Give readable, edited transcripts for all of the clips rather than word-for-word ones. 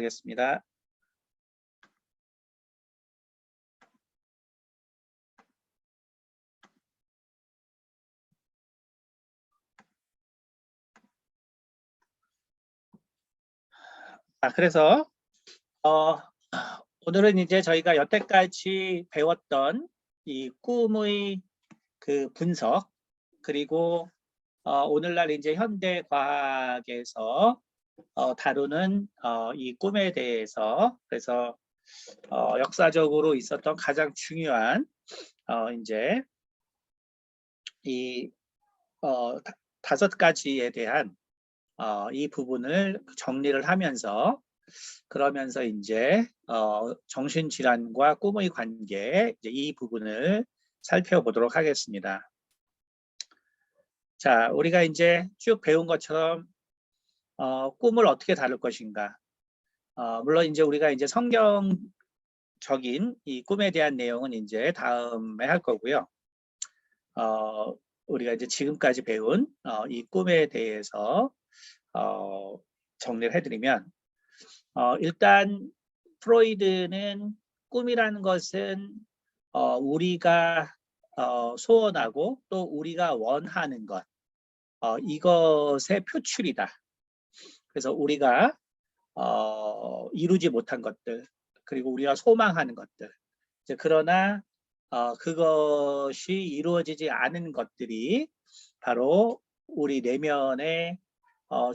하겠습니다. 그래서 오늘은 이제 저희가 여태까지 배웠던 이 꿈의 그 분석, 그리고 오늘날 이제 현대 과학에서 다루는 이 꿈에 대해서, 그래서 역사적으로 있었던 가장 중요한 이제 이 5가지에 대한 이 부분을 정리를 하면서, 그러면서 이제 정신질환과 꿈의 관계, 이제 이 부분을 살펴보도록 하겠습니다. 자, 우리가 이제 쭉 배운 것처럼 꿈을 어떻게 다룰 것인가. 물론 이제 우리가 이제 성경적인 이 꿈에 대한 내용은 이제 다음에 할 거고요. 우리가 이제 지금까지 배운 이 꿈에 대해서 정리를 해드리면, 일단 프로이드는 꿈이라는 것은 우리가 소원하고 또 우리가 원하는 것, 이것의 표출이다. 그래서 우리가 이루지 못한 것들, 그리고 우리가 소망하는 것들, 이제 그러나 그것이 이루어지지 않은 것들이 바로 우리 내면의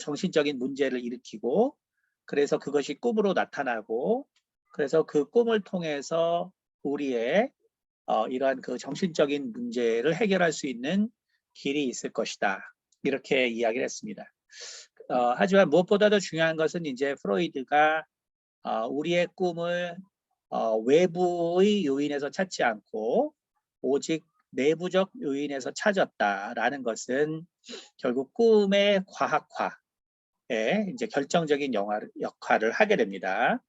정신적인 문제를 일으키고, 그래서 그것이 꿈으로 나타나고, 그래서 그 꿈을 통해서 우리의 이러한 그 정신적인 문제를 해결할 수 있는 길이 있을 것이다. 이렇게 이야기를 했습니다. 하지만 무엇보다도 중요한 것은 이제 프로이드가 우리의 꿈을 외부의 요인에서 찾지 않고 오직 내부적 요인에서 찾았다라는 것은 결국 꿈의 과학화에 이제 결정적인 역할을 하게 됩니다.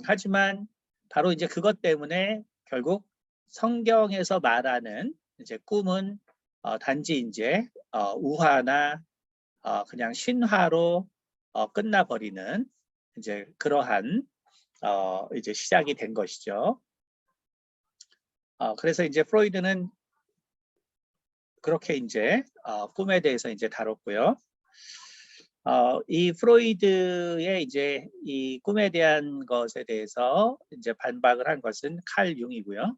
하지만 바로 이제 그것 때문에 결국 성경에서 말하는 이제 꿈은 단지 이제 우화나 그냥 신화로 끝나버리는 이제 그러한 이제 시작이 된 것이죠. 그래서 이제 프로이드는 그렇게 이제 꿈에 대해서 이제 다뤘고요. 이 프로이드의 이제 이 꿈에 대한 것에 대해서 이제 반박을 한 것은 칼 융이고요.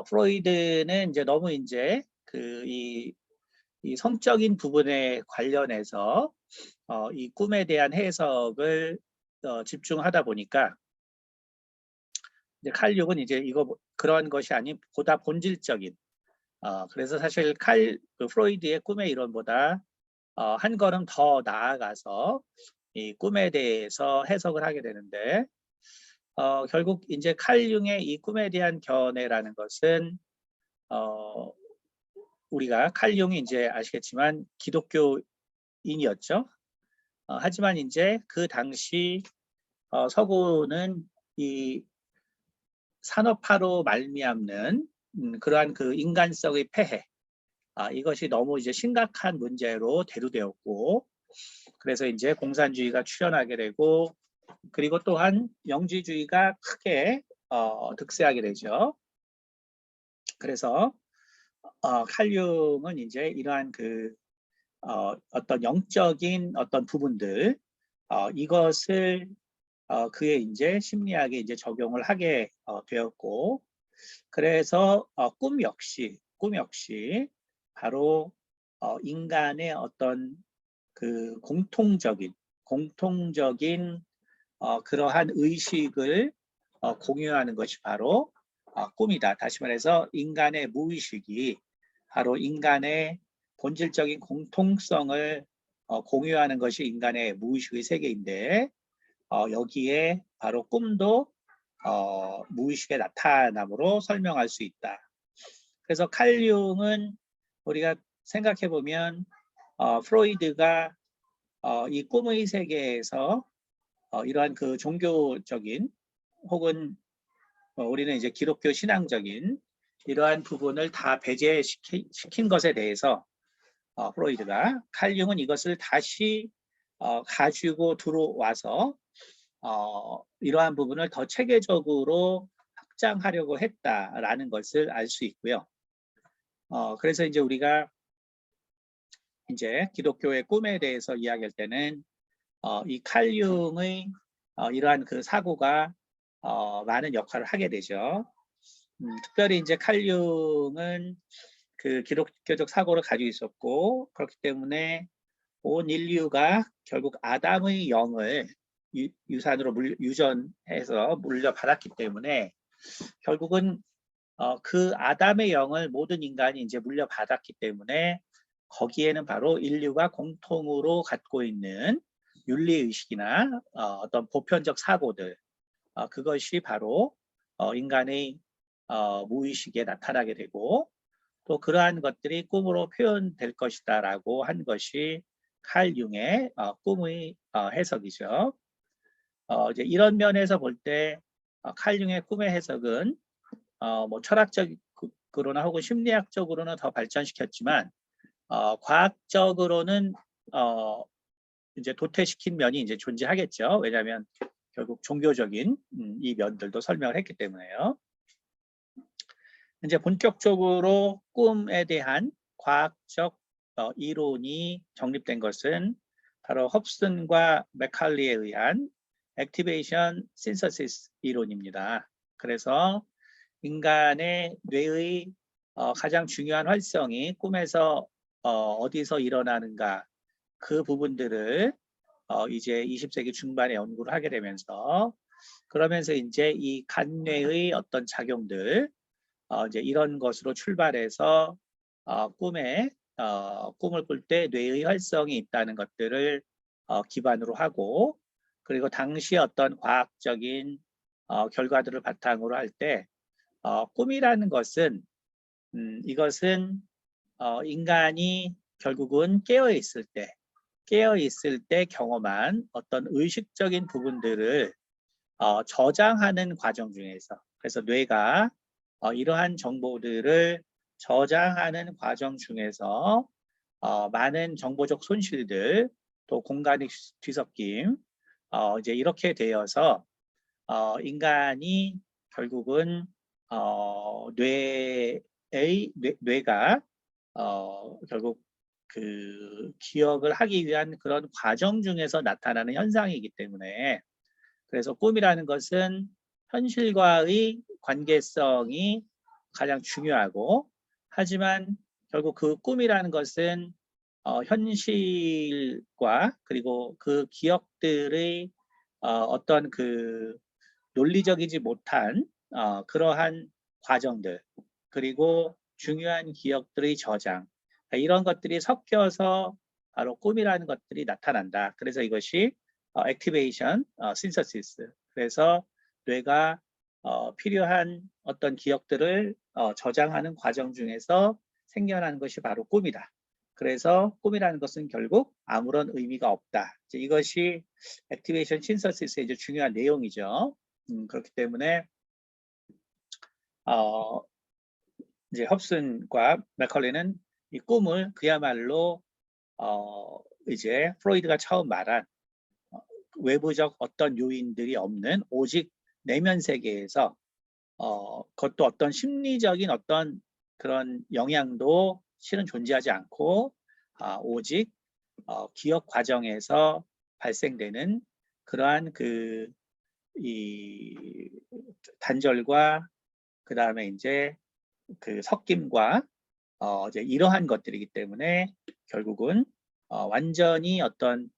프로이드는 이제 너무 이제 이 성적인 부분에 관련해서 이 꿈에 대한 해석을 집중하다 보니까, 이제 칼 융은 이제 이거 그런 것이 아닌 보다 본질적인, 그래서 사실 프로이드의 꿈의 이론보다 한 걸음 더 나아가서 이 꿈에 대해서 해석을 하게 되는데, 결국 이제 칼 융의 이 꿈에 대한 견해라는 것은 우리가 칼 융이 이제 아시겠지만 기독교인이었죠. 하지만 이제 그 당시 서구는 이 산업화로 말미암는 그러한 그 인간성의 폐해, 이것이 너무 이제 심각한 문제로 대두되었고, 그래서 이제 공산주의가 출현하게 되고, 그리고 또한 영지주의가 크게 득세하게 되죠. 그래서 칼 융은 이제 이러한 그 어떤 영적인 어떤 부분들, 이것을 그의 이제 심리학에 이제 적용을 하게 되었고, 그래서 꿈 역시 바로 인간의 어떤 그 공통적인 그러한 의식을 공유하는 것이 바로 꿈이다. 다시 말해서 인간의 무의식이 바로 인간의 본질적인 공통성을 공유하는 것이 인간의 무의식의 세계인데, 여기에 바로 꿈도 무의식의 나타남으로 설명할 수 있다. 그래서 칼 융은 우리가 생각해 보면 프로이드가 이 꿈의 세계에서 이러한 그 종교적인 혹은 우리는 이제 기독교 신앙적인 이러한 부분을 다 배제시킨 것에 대해서 프로이드가 칼 융은 이것을 다시 가지고 들어와서 이러한 부분을 더 체계적으로 확장하려고 했다라는 것을 알 수 있고요. 그래서 이제 우리가 이제 기독교의 꿈에 대해서 이야기할 때는 이 칼 융의 이러한 그 사고가 많은 역할을 하게 되죠. 특별히 이제 칼 융은 그 기독교적 사고를 가지고 있었고, 그렇기 때문에 온 인류가 결국 아담의 영을 유산으로 유전해서 물려받았기 때문에 결국은 그 아담의 영을 모든 인간이 이제 물려받았기 때문에 거기에는 바로 인류가 공통으로 갖고 있는 윤리의식이나 어떤 보편적 사고들, 그것이 바로 인간의 무의식에 나타나게 되고, 또 그러한 것들이 꿈으로 표현될 것이다 라고 한 것이 칼 융의 꿈의 해석이죠. 이제 이런 면에서 볼 때 칼 융의 꿈의 해석은 뭐 철학적으로나 혹은 심리학적으로는 더 발전시켰지만 과학적으로는 이제 도태시킨 면이 이제 존재하겠죠. 왜냐하면 결국 종교적인 이 면들도 설명을 했기 때문에요. 이제 본격적으로 꿈에 대한 과학적 이론이 정립된 것은 바로 헙슨과 맥칼리에 의한 액티베이션 신서시스 이론입니다. 그래서 인간의 뇌의 가장 중요한 활성이 꿈에서 어디서 일어나는가, 그 부분들을 이제 20세기 중반에 연구를 하게 되면서, 그러면서 이제 이 간뇌의 어떤 작용들, 이제 이런 것으로 출발해서 꿈을 꿀 때 뇌의 활성이 있다는 것들을 기반으로 하고, 그리고 당시 어떤 과학적인 결과들을 바탕으로 할 때 꿈이라는 것은 이것은 인간이 결국은 깨어 있을 때 경험한 어떤 의식적인 부분들을 저장하는 과정 중에서, 그래서 뇌가 이러한 정보들을 저장하는 과정 중에서 많은 정보적 손실들, 또 공간의 뒤섞임, 이제 이렇게 되어서 인간이 결국은 뇌가 결국 그 기억을 하기 위한 그런 과정 중에서 나타나는 현상이기 때문에, 그래서 꿈이라는 것은 현실과의 관계성이 가장 중요하고, 하지만 결국 그 꿈이라는 것은 현실과 그리고 그 기억들의 어떤 그 논리적이지 못한 그러한 과정들, 그리고 중요한 기억들의 저장, 이런 것들이 섞여서 바로 꿈이라는 것들이 나타난다. 그래서 이것이 액티베이션 신서시스, 그래서 뇌가 필요한 어떤 기억들을 저장하는 과정 중에서 생겨나는 것이 바로 꿈이다. 그래서 꿈이라는 것은 결국 아무런 의미가 없다. 이것이 액티베이션 신서시스의 이제 중요한 내용이죠. 그렇기 때문에 이제 헙슨과 맥컬리는 이 꿈을 그야말로 이제 프로이드가 처음 말한 외부적 어떤 요인들이 없는 오직 내면 세계에서 그것도 어떤 심리적인 어떤 그런 영향도 실은 존재하지 않고 오직 기억 과정에서 발생되는 그러한 이 단절과 그 다음에 이제 그 섞임과 이제 이러한 것들이기 때문에 결국은 완전히 어떤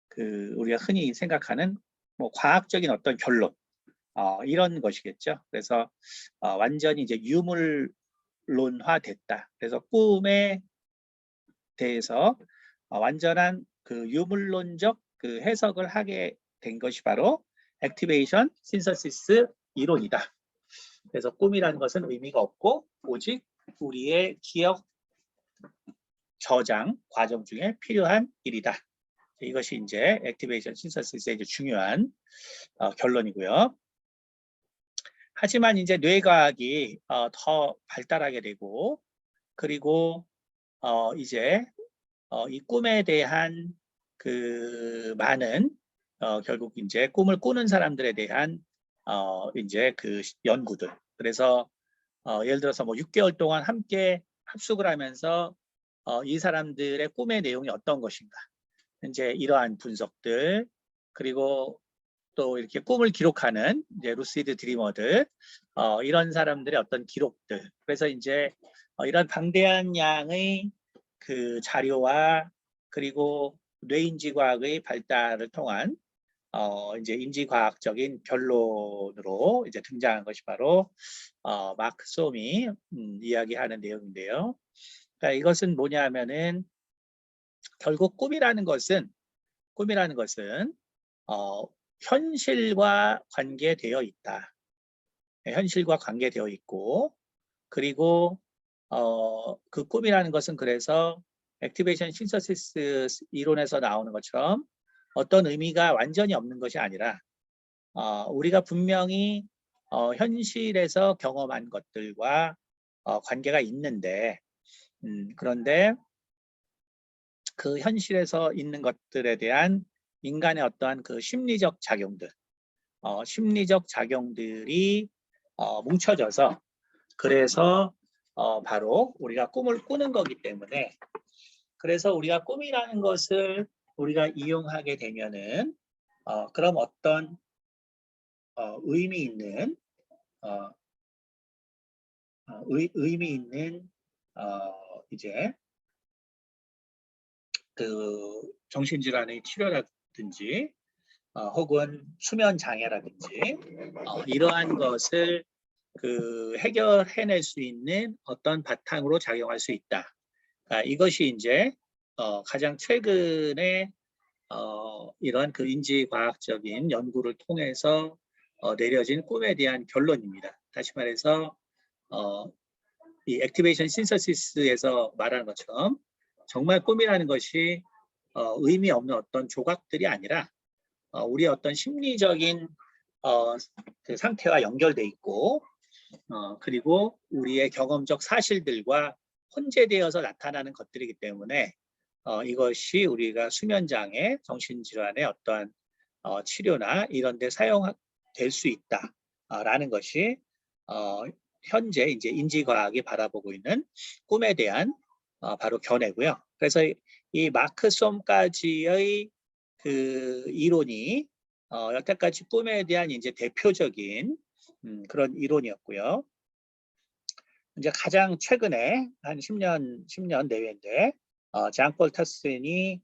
그 우리가 흔히 생각하는 뭐 과학적인 어떤 결론 이런 것이겠죠. 그래서 완전히 이제 유물론화됐다. 그래서 꿈에 대해서 완전한 그 유물론적 그 해석을 하게 된 것이 바로 액티베이션 신서시스 이론이다. 그래서 꿈이라는 것은 의미가 없고 오직 우리의 기억 저장 과정 중에 필요한 일이다. 이것이 이제 액티베이션 신서시스의 이제 중요한 결론이고요. 하지만 이제 뇌과학이 더 발달하게 되고, 그리고 이제 이 꿈에 대한 그 많은 결국 이제 꿈을 꾸는 사람들에 대한 이제 그 연구들. 그래서 예를 들어서 뭐 6개월 동안 함께 합숙을 하면서 이 사람들의 꿈의 내용이 어떤 것인가. 이제 이러한 분석들, 그리고 또 이렇게 꿈을 기록하는 이제 루시드 드리머들, 이런 사람들의 어떤 기록들. 그래서 이제 이런 방대한 양의 그 자료와 그리고 뇌인지과학의 발달을 통한 이제 인지과학적인 결론으로 이제 등장한 것이 바로 마크 솜이 이야기하는 내용인데요. 그러니까 이것은 뭐냐 하면은 결국 꿈이라는 것은 현실과 관계되어 있다. 현실과 관계되어 있고, 그리고 그 꿈이라는 것은 그래서 액티베이션 신서시스 이론에서 나오는 것처럼 어떤 의미가 완전히 없는 것이 아니라 우리가 분명히 현실에서 경험한 것들과 관계가 있는데, 그런데 그 현실에서 있는 것들에 대한 인간의 어떠한 그 심리적 작용들이 뭉쳐져서 그래서 바로 우리가 꿈을 꾸는 거기 때문에, 그래서 우리가 꿈이라는 것을 우리가 이용하게 되면은 그럼 어떤 의미 있는 의미 있는 이제 그 정신질환의 치료라든지 혹은 수면 장애라든지 이러한 것을 그 해결해낼 수 있는 어떤 바탕으로 작용할 수 있다. 이것이 이제 가장 최근에 이런 그 인지과학적인 연구를 통해서 내려진 꿈에 대한 결론입니다. 다시 말해서 이 액티베이션 신서시스에서 말하는 것처럼 정말 꿈이라는 것이 의미 없는 어떤 조각들이 아니라 우리의 어떤 심리적인 그 상태와 연결돼 있고 그리고 우리의 경험적 사실들과 혼재되어서 나타나는 것들이기 때문에 이것이 우리가 수면장애, 정신질환의 어떠한 치료나 이런 데 사용될 수 있다라는 것이 현재 이제 인지과학이 바라보고 있는 꿈에 대한 바로 견해고요. 그래서 이 마크 솜까지의 그 이론이 여태까지 꿈에 대한 이제 대표적인 그런 이론이었고요. 이제 가장 최근에 한 10년 내외인데 장폴 타슨이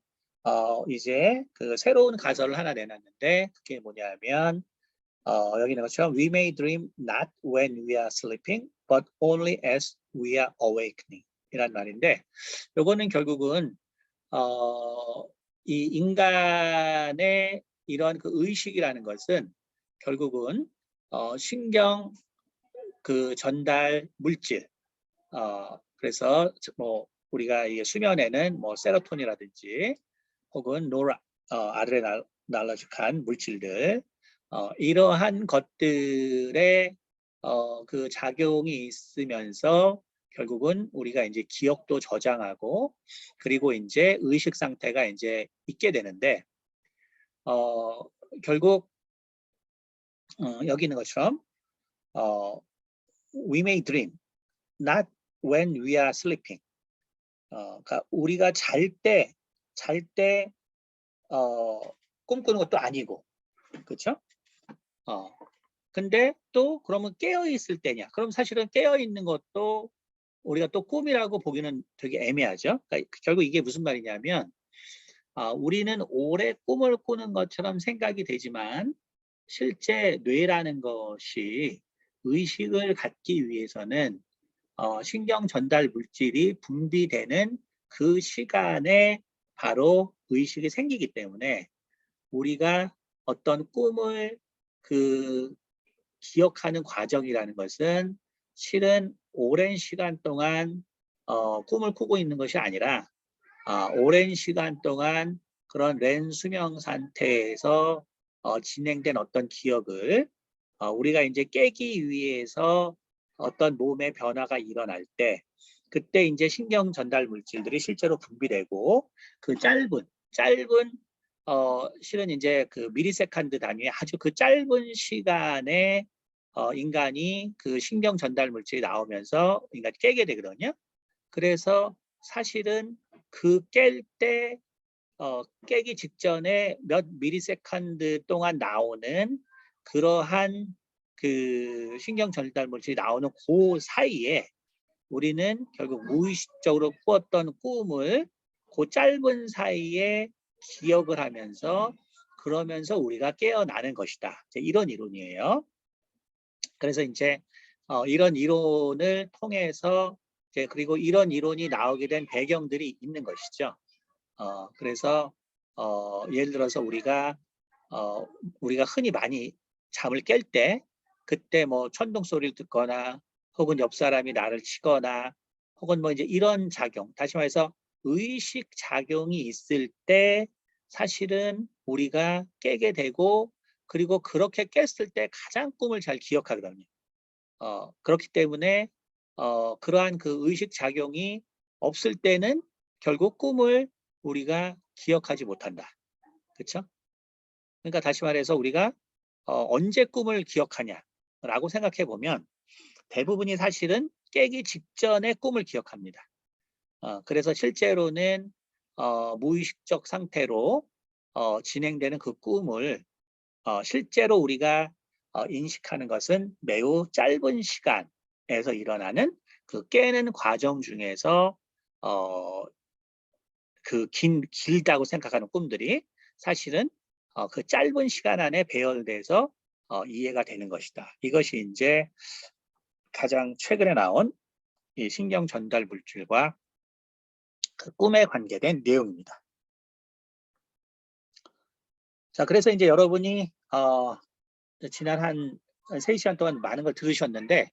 이제 그 새로운 가설을 하나 내놨는데 그게 뭐냐면 여기 있는 것처럼 We may dream not when we are sleeping, but only as we are awakening 이란 말인데, 요거는 결국은 이 인간의 이런 그 의식이라는 것은 결국은 신경 그 전달 물질, 그래서 뭐 우리가 이 수면에는 뭐 세로토닌이라든지 혹은 아드레날러직한 물질들, 이러한 것들의 그 작용이 있으면서 결국은 우리가 이제 기억도 저장하고 그리고 이제 의식 상태가 이제 있게 되는데 결국 여기 있는 것처럼 we may dream not when we are sleeping. 그러니까 우리가 잘 때 꿈꾸는 것도 아니고, 그렇죠? 근데 또 그러면 깨어 있을 때냐? 그럼 사실은 깨어 있는 것도 우리가 또 꿈이라고 보기는 되게 애매하죠. 그러니까 결국 이게 무슨 말이냐면 우리는 오래 꿈을 꾸는 것처럼 생각이 되지만 실제 뇌라는 것이 의식을 갖기 위해서는 신경 전달 물질이 분비되는 그 시간에 바로 의식이 생기기 때문에 우리가 어떤 꿈을 그 기억하는 과정이라는 것은 실은 오랜 시간 동안 꿈을 꾸고 있는 것이 아니라 오랜 시간 동안 그런 렘 수면 상태에서 진행된 어떤 기억을 우리가 이제 깨기 위해서 어떤 몸의 변화가 일어날 때 그때 이제 신경 전달 물질들이 실제로 분비되고 그 짧은 실은 이제 그 미리세컨드 단위의 아주 그 짧은 시간에 인간이 그 신경 전달 물질이 나오면서 인간이 깨게 되거든요. 그래서 사실은 그 깰 때 깨기 직전에 몇 미리세컨드 동안 나오는 그러한 그 신경 전달 물질이 나오는 그 사이에 우리는 결국 무의식적으로 꾸었던 꿈을 그 짧은 사이에 기억을 하면서 그러면서 우리가 깨어나는 것이다. 이런 이론이에요. 그래서 이제 이런 이론을 통해서 이제 그리고 이런 이론이 나오게 된 배경들이 있는 것이죠. 그래서 예를 들어서 우리가 흔히 많이 잠을 깰 때 그때 뭐 천둥 소리를 듣거나 혹은 옆 사람이 나를 치거나 혹은 뭐 이제 이런 작용, 다시 말해서 의식 작용이 있을 때 사실은 우리가 깨게 되고 그리고 그렇게 깼을 때 가장 꿈을 잘 기억하거든요. 그렇기 때문에 그러한 그 의식 작용이 없을 때는 결국 꿈을 우리가 기억하지 못한다. 그렇죠? 그러니까 다시 말해서 우리가 언제 꿈을 기억하냐라고 생각해 보면 대부분이 사실은 깨기 직전에 꿈을 기억합니다. 그래서 실제로는 무의식적 상태로 진행되는 그 꿈을 실제로 우리가 인식하는 것은 매우 짧은 시간에서 일어나는 그 깨는 과정 중에서 그 길다고 생각하는 꿈들이 사실은 그 짧은 시간 안에 배열돼서 이해가 되는 것이다. 이것이 이제 가장 최근에 나온 이 신경 전달 물질과 그 꿈에 관계된 내용입니다. 자, 그래서 이제 여러분이 지난 한 3시간 동안 많은 걸 들으셨는데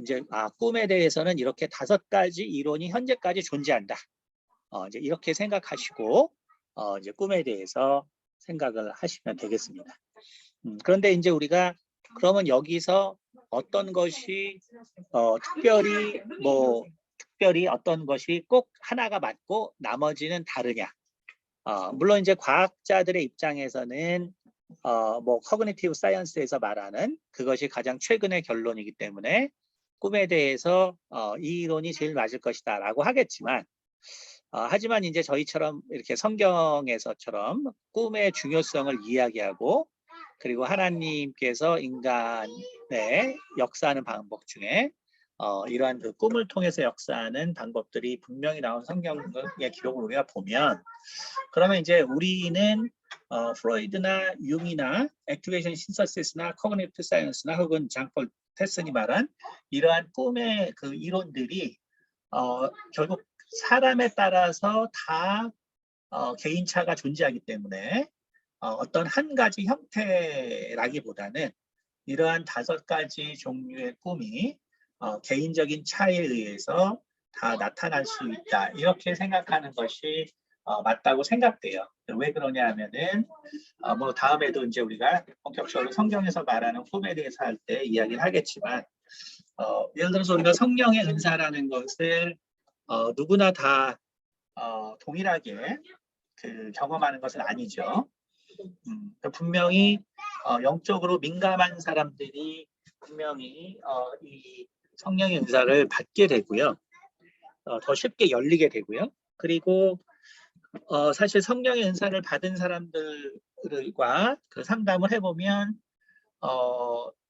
이제 꿈에 대해서는 이렇게 5가지 이론이 현재까지 존재한다. 이제 이렇게 생각하시고 이제 꿈에 대해서 생각을 하시면 되겠습니다. 그런데 이제 우리가 그러면 여기서 어떤 것이 특별히 어떤 것이 꼭 하나가 맞고 나머지는 다르냐? 물론 이제 과학자들의 입장에서는 뭐 커그니티브 사이언스에서 말하는 그것이 가장 최근의 결론이기 때문에 꿈에 대해서 이 이론이 제일 맞을 것이다라고 하겠지만 하지만 이제 저희처럼 이렇게 성경에서처럼 꿈의 중요성을 이야기하고 그리고 하나님께서 인간의 역사하는 방법 중에 이러한 그 꿈을 통해서 역사하는 방법들이 분명히 나온 성경의 기록을 우리가 보면 그러면 이제 우리는 프로이드나 융이나 액티베이션 신서시스나 커그니티브 사이언스나 혹은 장폴 테슨이 말한 이러한 꿈의 그 이론들이 결국 사람에 따라서 다 개인차가 존재하기 때문에 어떤 한 가지 형태라기보다는 이러한 5가지 종류의 꿈이 개인적인 차이에 의해서 다 나타날 수 있다. 이렇게 생각하는 것이 맞다고 생각돼요. 왜 그러냐 하면은 뭐 다음에도 이제 우리가 본격적으로 성경에서 말하는 꿈에 대해서 할 때 이야기를 하겠지만 예를 들어서 우리가 성령의 은사라는 것을 누구나 다 동일하게 그 경험하는 것은 아니죠. 분명히 영적으로 민감한 사람들이 분명히 이 성령의 은사를 받게 되고요. 더 쉽게 열리게 되고요. 그리고 사실 성령의 은사를 받은 사람들과 그 상담을 해보면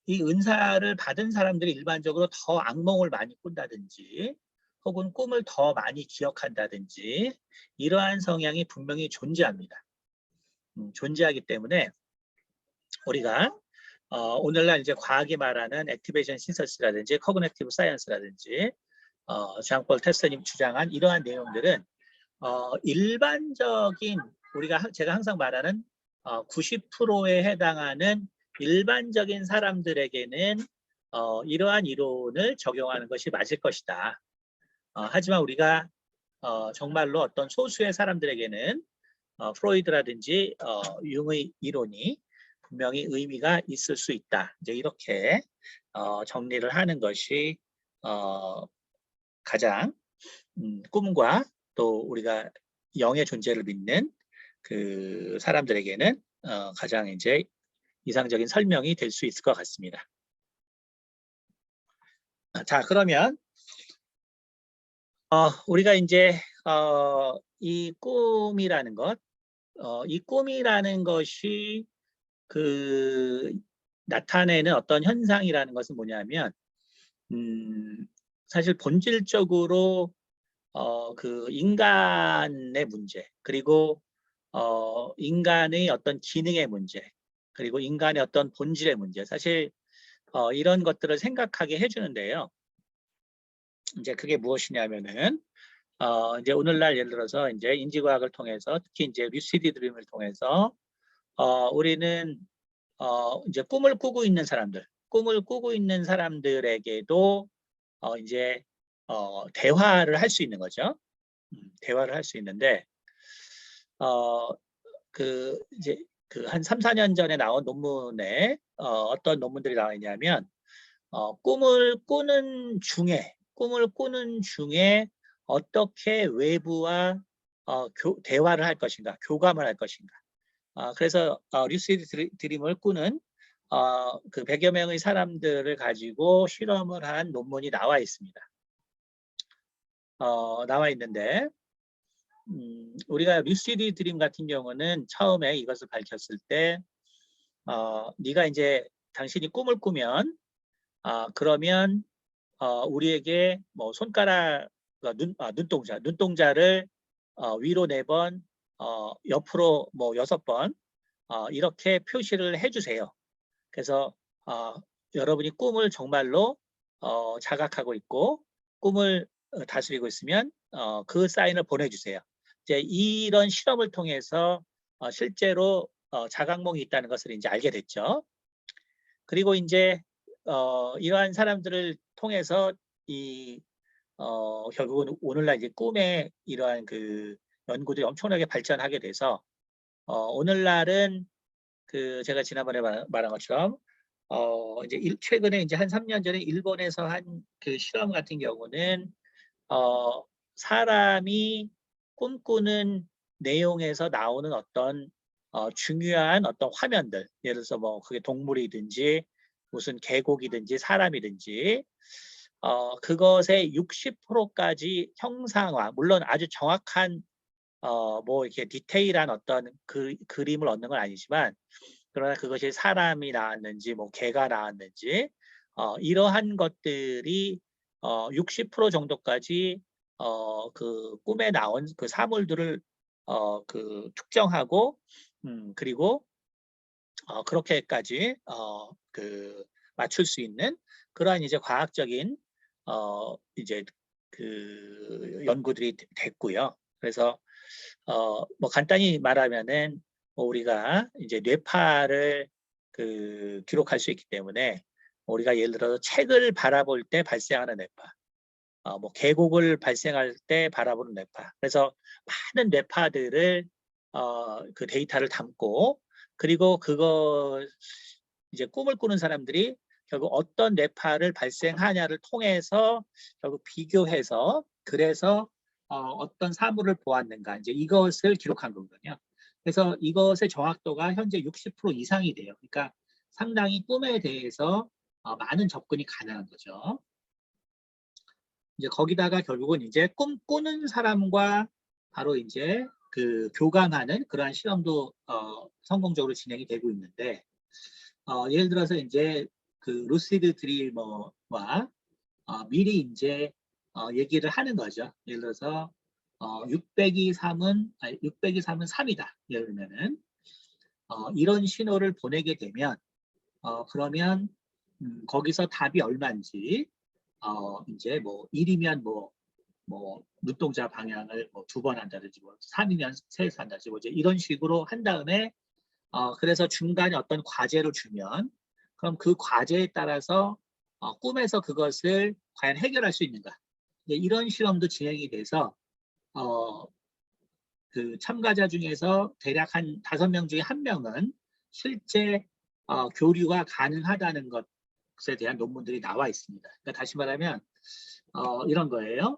이 은사를 받은 사람들이 일반적으로 더 악몽을 많이 꾼다든지 혹은 꿈을 더 많이 기억한다든지 이러한 성향이 분명히 존재합니다. 존재하기 때문에 우리가 오늘날 이제 과학이 말하는 액티베이션 신서스라든지 커그니티브 사이언스라든지 장폴 테스님 주장한 이러한 내용들은 일반적인 제가 항상 말하는 90%에 해당하는 일반적인 사람들에게는 이러한 이론을 적용하는 것이 맞을 것이다. 하지만 우리가 정말로 어떤 소수의 사람들에게는 프로이드라든지 융의 이론이 분명히 의미가 있을 수 있다. 이제 이렇게 정리를 하는 것이 가장 꿈과 또 우리가 영의 존재를 믿는 그 사람들에게는 가장 이제 이상적인 설명이 될 수 있을 것 같습니다. 자, 그러면 우리가 이제 이 꿈이라는 것, 이 꿈이라는 것이 그 나타내는 어떤 현상이라는 것은 뭐냐면, 사실 본질적으로 그 인간의 문제, 그리고 인간의 어떤 기능의 문제, 그리고 인간의 어떤 본질의 문제, 사실 이런 것들을 생각하게 해주는데요. 이제 그게 무엇이냐면은 이제 오늘날 예를 들어서 이제 인지과학을 통해서, 특히 이제 루시드 드림을 통해서 우리는 이제 꿈을 꾸고 있는 사람들에게도 이제 대화를 할 수 있는 거죠. 대화를 할 수 있는데 그 이제 그 한 3-4년 전에 나온 논문에 어떤 논문들이 나와 있냐면 꿈을 꾸는 중에 어떻게 외부와 대화를 할 것인가, 교감을 할 것인가. 그래서 루시드 드림을 꾸는 그 100여 명의 사람들을 가지고 실험을 한 논문이 나와 있습니다. 나와 있는데 우리가 루시드 드림 같은 경우는 처음에 이것을 밝혔을 때 네가 이제 당신이 꿈을 꾸면 그러면 우리에게 뭐 손가락 눈동자를 위로 4번, 옆으로 뭐 6번 이렇게 표시를 해주세요. 그래서 여러분이 꿈을 정말로 자각하고 있고 꿈을 다스리고 있으면 그 사인을 보내주세요. 이제 이런 실험을 통해서 실제로 자각몽이 있다는 것을 이제 알게 됐죠. 그리고 이제 이러한 사람들을 통해서 결국은 오늘날 이제 꿈의 이러한 그 연구들이 엄청나게 발전하게 돼서 오늘날은 그 제가 지난번에 말한 것처럼 이제 최근에 이제 한 3년 전에 일본에서 한 그 실험 같은 경우는 사람이 꿈꾸는 내용에서 나오는 어떤 중요한 어떤 화면들, 예를 들어서 뭐 그게 동물이든지 무슨 계곡이든지 사람이든지 그것의 60%까지 형상화, 물론 아주 정확한 뭐 이렇게 디테일한 어떤 그림을 얻는 건 아니지만, 그러나 그것이 사람이 나왔는지 뭐 개가 나왔는지 이러한 것들이 60% 정도까지 그 꿈에 나온 그 사물들을 그 특정하고 그리고 그렇게까지 그 맞출 수 있는 그러한 이제 과학적인 이제 그 연구들이 됐고요. 그래서 뭐 간단히 말하면은 뭐 우리가 이제 뇌파를 그 기록할 수 있기 때문에 우리가 예를 들어서 책을 바라볼 때 발생하는 뇌파, 뭐 계곡을 발생할 때 바라보는 뇌파. 그래서 많은 뇌파들을 그 데이터를 담고, 그리고 그거 이제 꿈을 꾸는 사람들이 결국 어떤 뇌파를 발생하냐를 통해서 결국 비교해서 그래서 어떤 사물을 보았는가 이제 이것을 기록한 거거든요. 그래서 이것의 정확도가 현재 60% 이상이 돼요. 그러니까 상당히 꿈에 대해서 많은 접근이 가능한 거죠. 이제 거기다가 결국은 이제 꿈꾸는 사람과 바로 이제 그 교감하는 그러한 실험도 성공적으로 진행이 되고 있는데 예를 들어서 이제 그 루시드 드리머와 미리 이제 얘기를 하는 거죠. 예를 들어서 600이 3은 3이다. 예를 들면은 이런 신호를 보내게 되면 그러면 거기서 답이 얼마인지 이제 뭐 1이면 뭐 눈동자 방향을 뭐 2번 한다든지 뭐 3이면 3에서 한다든지 뭐 이제 이런 식으로 한 다음에 그래서 중간에 어떤 과제를 주면 그럼 그 과제에 따라서 꿈에서 그것을 과연 해결할 수 있는가 이런 실험도 진행이 돼서 그 참가자 중에서 대략 한 5명 중에 1명은 실제 교류가 가능하다는 것에 대한 논문들이 나와 있습니다. 그러니까 다시 말하면 이런 거예요.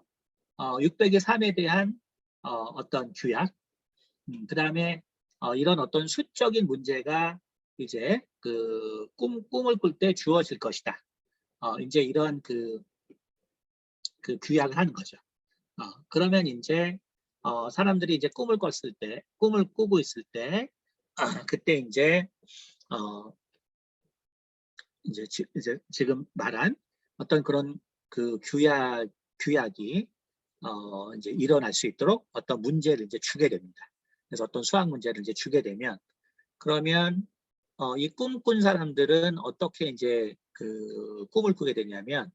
600의 3에 대한 어떤 규약, 그 다음에 이런 어떤 수적인 문제가 이제 그 꿈을 꿀 때 주어질 것이다. 이제 이런 그 규약을 하는 거죠. 그러면 이제 사람들이 이제 꿈을 꾸고 있을 때 그때 어, 이제 지금 말한 어떤 그런 그 규약이 이제 일어날 수 있도록 어떤 문제를 이제 주게 됩니다. 그래서 어떤 수학 문제를 이제 주게 되면 그러면 이 꿈꾼 사람들은 어떻게 이제 그 꿈을 꾸게 되냐면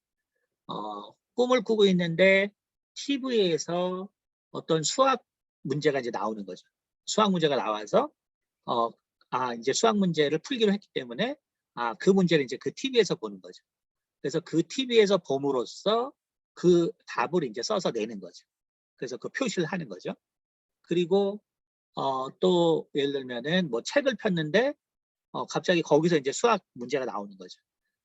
꿈을 꾸고 있는데 TV에서 어떤 수학 문제가 이제 나오는 거죠. 수학 문제가 나와서 이제 수학 문제를 풀기로 했기 때문에 그 문제를 이제 그 TV에서 보는 거죠. 그래서 그 TV에서 봄으로써 그 답을 이제 써서 내는 거죠. 그래서 그 표시를 하는 거죠. 그리고 또 예를 들면은 뭐 책을 폈는데 갑자기 거기서 이제 수학 문제가 나오는 거죠.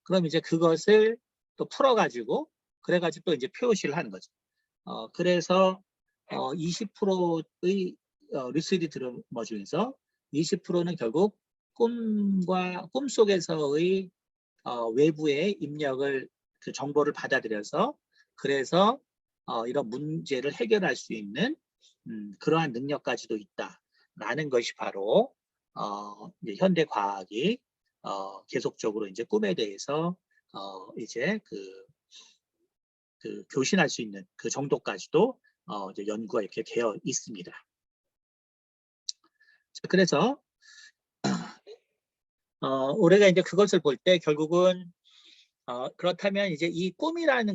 그럼 이제 그것을 또 풀어가지고 그래가지고 또 이제 표시를 하는 거죠. 그래서 20%의 리스디 드러머 중에서 20%는 결국 꿈 속에서의 외부의 입력을 그 정보를 받아들여서 그래서 이런 문제를 해결할 수 있는 그러한 능력까지도 있다라는 것이 바로 이제 현대 과학이 계속적으로 이제 꿈에 대해서 이제 그 교신할 수 있는 그 정도까지도 이제 연구가 이렇게 되어 있습니다. 그래서 우리가 이제 그것을 볼 때 결국은 그렇다면 이제 이 꿈이라는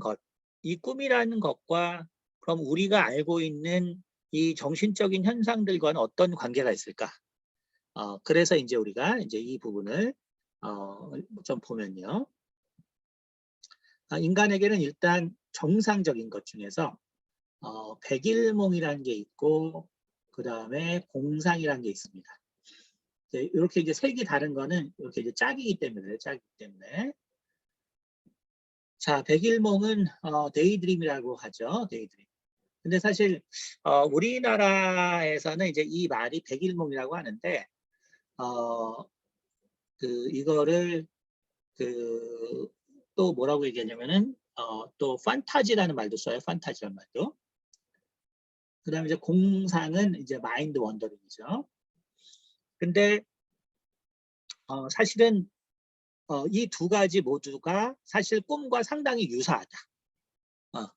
것과 그럼 우리가 알고 있는 이 정신적인 현상들과는 어떤 관계가 있을까? 그래서 이제 우리가 이제 이 부분을 좀 보면요. 인간에게는 일단 정상적인 것 중에서 백일몽이라는 게 있고 그 다음에 공상이라는 게 있습니다. 이렇게 이제 색이 다른 거는 이렇게 이제 짝이기 때문에 자, 백일몽은 데이드림이라고 하죠. 데이드림. 근데 사실 우리나라에서는 이제 이 말이 백일몽이라고 하는데 이거를 또 뭐라고 얘기하냐면은 또 판타지라는 말도 써요. 판타지라는 말도. 그다음에 이제 공상은 이제 마인드 원더링이죠. 근데 사실은 이 두 가지 모두가 사실 꿈과 상당히 유사하다.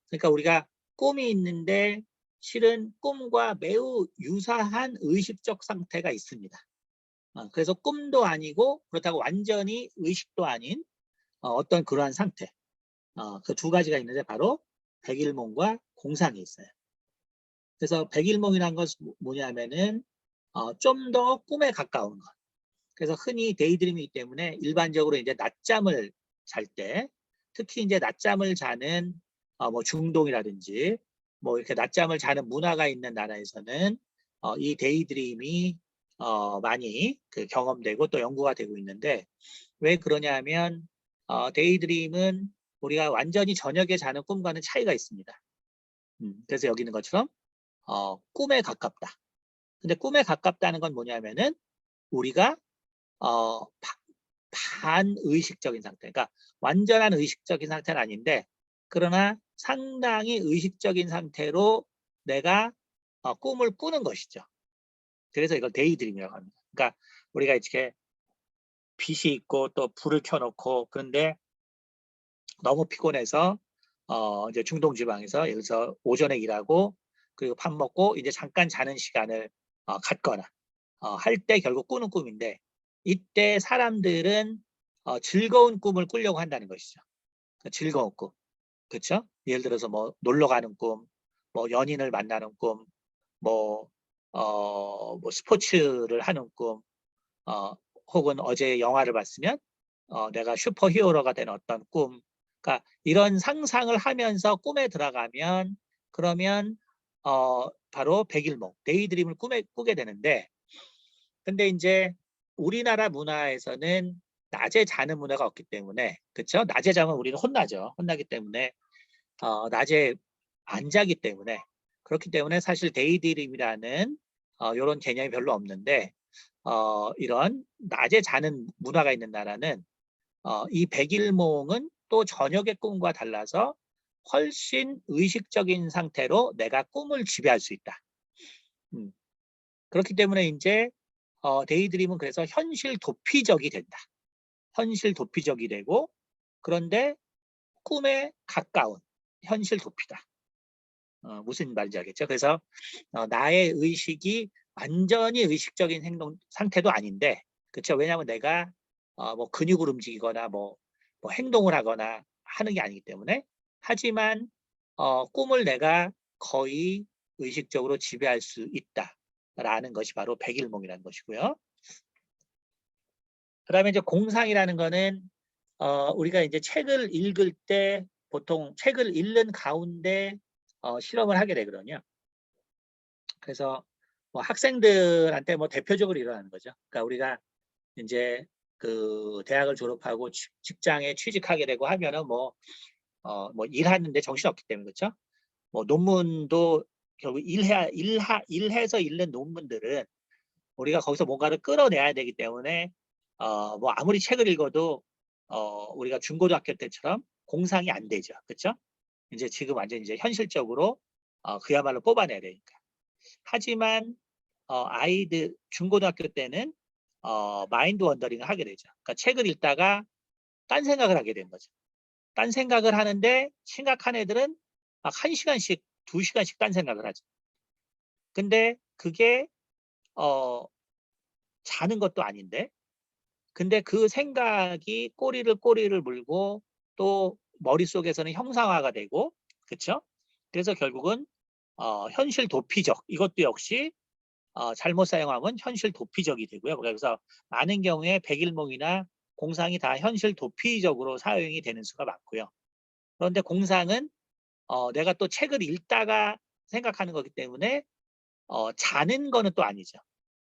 그러니까 우리가 꿈이 있는데 실은 꿈과 매우 유사한 의식적 상태가 있습니다. 그래서 꿈도 아니고 그렇다고 완전히 의식도 아닌 어떤 그러한 상태. 그 두 가지가 있는데 바로 백일몽과 공상이 있어요. 그래서 백일몽이라는 것은 뭐냐면은 좀 더 꿈에 가까운 것. 그래서 흔히 데이드림이기 때문에 일반적으로 이제 낮잠을 잘 때 특히 이제 낮잠을 자는 뭐 중동이라든지 뭐 이렇게 낮잠을 자는 문화가 있는 나라에서는 이 데이드림이 많이 그 경험되고 또 연구가 되고 있는데 왜 그러냐면 데이드림은 우리가 완전히 저녁에 자는 꿈과는 차이가 있습니다. 그래서 여기 있는 것처럼 꿈에 가깝다. 근데 꿈에 가깝다는 건 뭐냐면은 우리가 반의식적인 상태, 그러니까 완전한 의식적인 상태는 아닌데 그러나 상당히 의식적인 상태로 내가 꿈을 꾸는 것이죠. 그래서 이걸 데이드림이라고 합니다. 그러니까 우리가 이렇게 빛이 있고 또 불을 켜놓고 그런데 너무 피곤해서 이제 중동지방에서 여기서 오전에 일하고 그리고 밥 먹고 이제 잠깐 자는 시간을 갖거나 할 때 결국 꾸는 꿈인데 이때 사람들은 즐거운 꿈을 꾸려고 한다는 것이죠. 즐거운 꿈. 그렇죠? 예를 들어서 뭐 놀러 가는 꿈, 뭐 연인을 만나는 꿈, 뭐, 뭐 스포츠를 하는 꿈, 혹은 어제 영화를 봤으면 내가 슈퍼히어로가 된 어떤 꿈. 그러니까 이런 상상을 하면서 꿈에 들어가면 그러면 바로 백일몽, 데이드림을 꾸게 되는데 근데 이제 우리나라 문화에서는 낮에 자는 문화가 없기 때문에 그렇죠? 낮에 자면 우리는 혼나죠. 혼나기 때문에 낮에 안 자기 때문에 그렇기 때문에 사실 데이드림이라는 이런 개념이 별로 없는데 이런 낮에 자는 문화가 있는 나라는 이 백일몽은 또 저녁의 꿈과 달라서 훨씬 의식적인 상태로 내가 꿈을 지배할 수 있다. 그렇기 때문에 이제 데이드림은 그래서 현실 도피적이 된다. 현실 도피적이 되고, 그런데 꿈에 가까운 현실 도피다. 무슨 말인지 알겠죠? 그래서 나의 의식이 완전히 의식적인 행동 상태도 아닌데, 그렇죠? 왜냐하면 내가 뭐 근육을 움직이거나 뭐 행동을 하거나 하는 게 아니기 때문에. 하지만 꿈을 내가 거의 의식적으로 지배할 수 있다라는 것이 바로 백일몽이라는 것이고요. 그다음에 이제 공상이라는 거는 우리가 이제 책을 읽을 때 보통 책을 읽는 가운데 실험을 하게 되거든요. 그래서 뭐 학생들한테 뭐 대표적으로 일어나는 거죠. 그러니까 우리가 이제 그 대학을 졸업하고 직장에 취직하게 되고 하면은 뭐 일하는데 정신없기 때문에, 그렇죠? 뭐 논문도 결국 일해서 읽는 논문들은 우리가 거기서 뭔가를 끌어내야 되기 때문에 뭐 아무리 책을 읽어도 우리가 중고등학교 때처럼 공상이 안 되죠. 그렇죠? 이제 지금 완전 이제 현실적으로 그야말로 뽑아내야 되니까. 하지만 아이들 중고등학교 때는 마인드 원더링을 하게 되죠. 그러니까 책을 읽다가 딴 생각을 하게 되는 거죠. 딴 생각을 하는데 심각한 애들은 막 1시간씩 2시간씩 딴 생각을 하죠. 근데 그게 자는 것도 아닌데, 근데 그 생각이 꼬리를 물고 또 머릿속에서는 형상화가 되고, 그렇죠? 그래서 결국은 현실 도피적, 이것도 역시 잘못 사용하면 현실 도피적이 되고요. 그래서 많은 경우에 백일몽이나 공상이 다 현실 도피적으로 사용이 되는 수가 많고요. 그런데 공상은 내가 또 책을 읽다가 생각하는 거기 때문에 자는 거는 또 아니죠.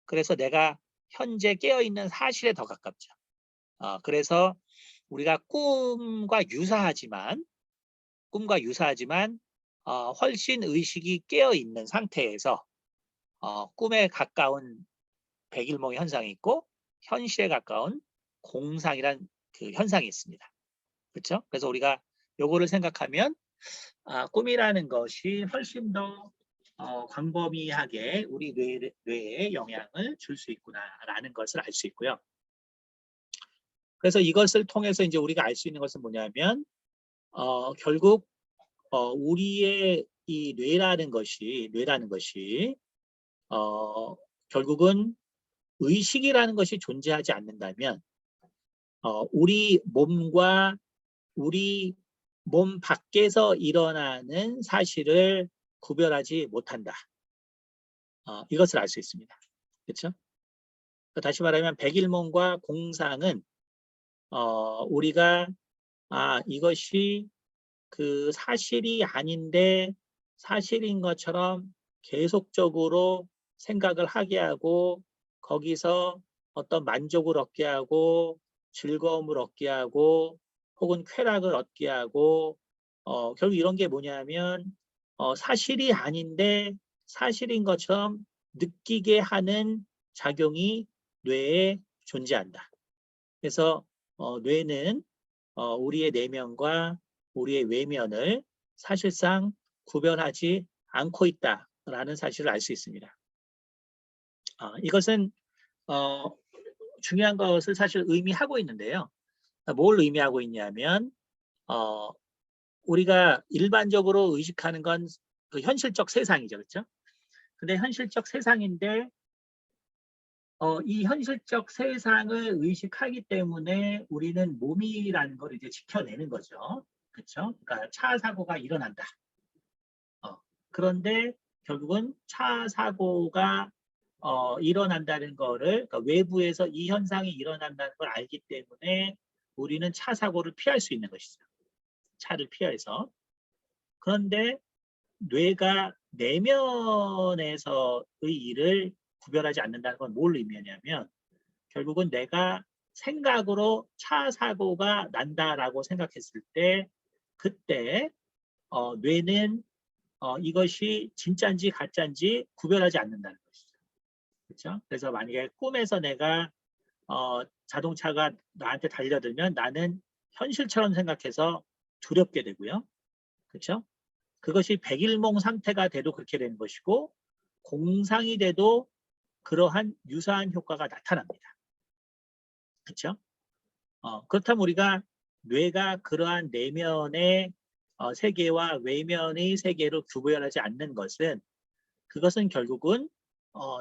그래서 내가 현재 깨어있는 사실에 더 가깝죠. 그래서 우리가 꿈과 유사하지만 훨씬 의식이 깨어있는 상태에서 꿈에 가까운 백일몽의 현상이 있고 현실에 가까운 공상이란 그 현상이 있습니다. 그렇죠? 그래서 우리가 요거를 생각하면 꿈이라는 것이 훨씬 더 광범위하게 우리 뇌에 영향을 줄 수 있구나라는 것을 알 수 있고요. 그래서 이것을 통해서 이제 우리가 알 수 있는 것은 뭐냐면 결국 우리의 이 뇌라는 것이 결국은 의식이라는 것이 존재하지 않는다면 우리 몸과 우리 몸 밖에서 일어나는 사실을 구별하지 못한다. 이것을 알 수 있습니다. 그렇죠? 다시 말하면 백일몽과 공상은 우리가 이것이 그 사실이 아닌데 사실인 것처럼 계속적으로 생각을 하게 하고 거기서 어떤 만족을 얻게 하고 즐거움을 얻게 하고 혹은 쾌락을 얻게 하고 결국 이런 게 뭐냐면 사실이 아닌데 사실인 것처럼 느끼게 하는 작용이 뇌에 존재한다. 그래서 뇌는 우리의 내면과 우리의 외면을 사실상 구별하지 않고 있다라는 사실을 알 수 있습니다. 이것은 중요한 것을 사실 의미하고 있는데요. 뭘 의미하고 있냐면 우리가 일반적으로 의식하는 건 그 현실적 세상이죠. 그렇죠? 근데 현실적 세상인데 이 현실적 세상을 의식하기 때문에 우리는 몸이라는 걸 이제 지켜내는 거죠. 그렇죠? 그러니까 차 사고가 일어난다. 그런데 결국은 차 사고가 일어난다는 거를, 그러니까 외부에서 이 현상이 일어난다는 걸 알기 때문에 우리는 차 사고를 피할 수 있는 것이죠. 차를 피해서. 그런데 뇌가 내면에서의 일을 구별하지 않는다는 건 뭘 의미하냐면 결국은 내가 생각으로 차 사고가 난다라고 생각했을 때 그때 뇌는 이것이 진짜인지 가짜인지 구별하지 않는다는 것이죠. 그렇죠? 그래서 만약에 꿈에서 내가 자동차가 나한테 달려들면 나는 현실처럼 생각해서 두렵게 되고요. 그렇죠? 그것이 백일몽 상태가 돼도 그렇게 되는 것이고 공상이 돼도 그러한 유사한 효과가 나타납니다. 그렇죠? 그렇다면 우리가 뇌가 그러한 내면의 세계와 외면의 세계로 구별하지 않는 것은 그것은 결국은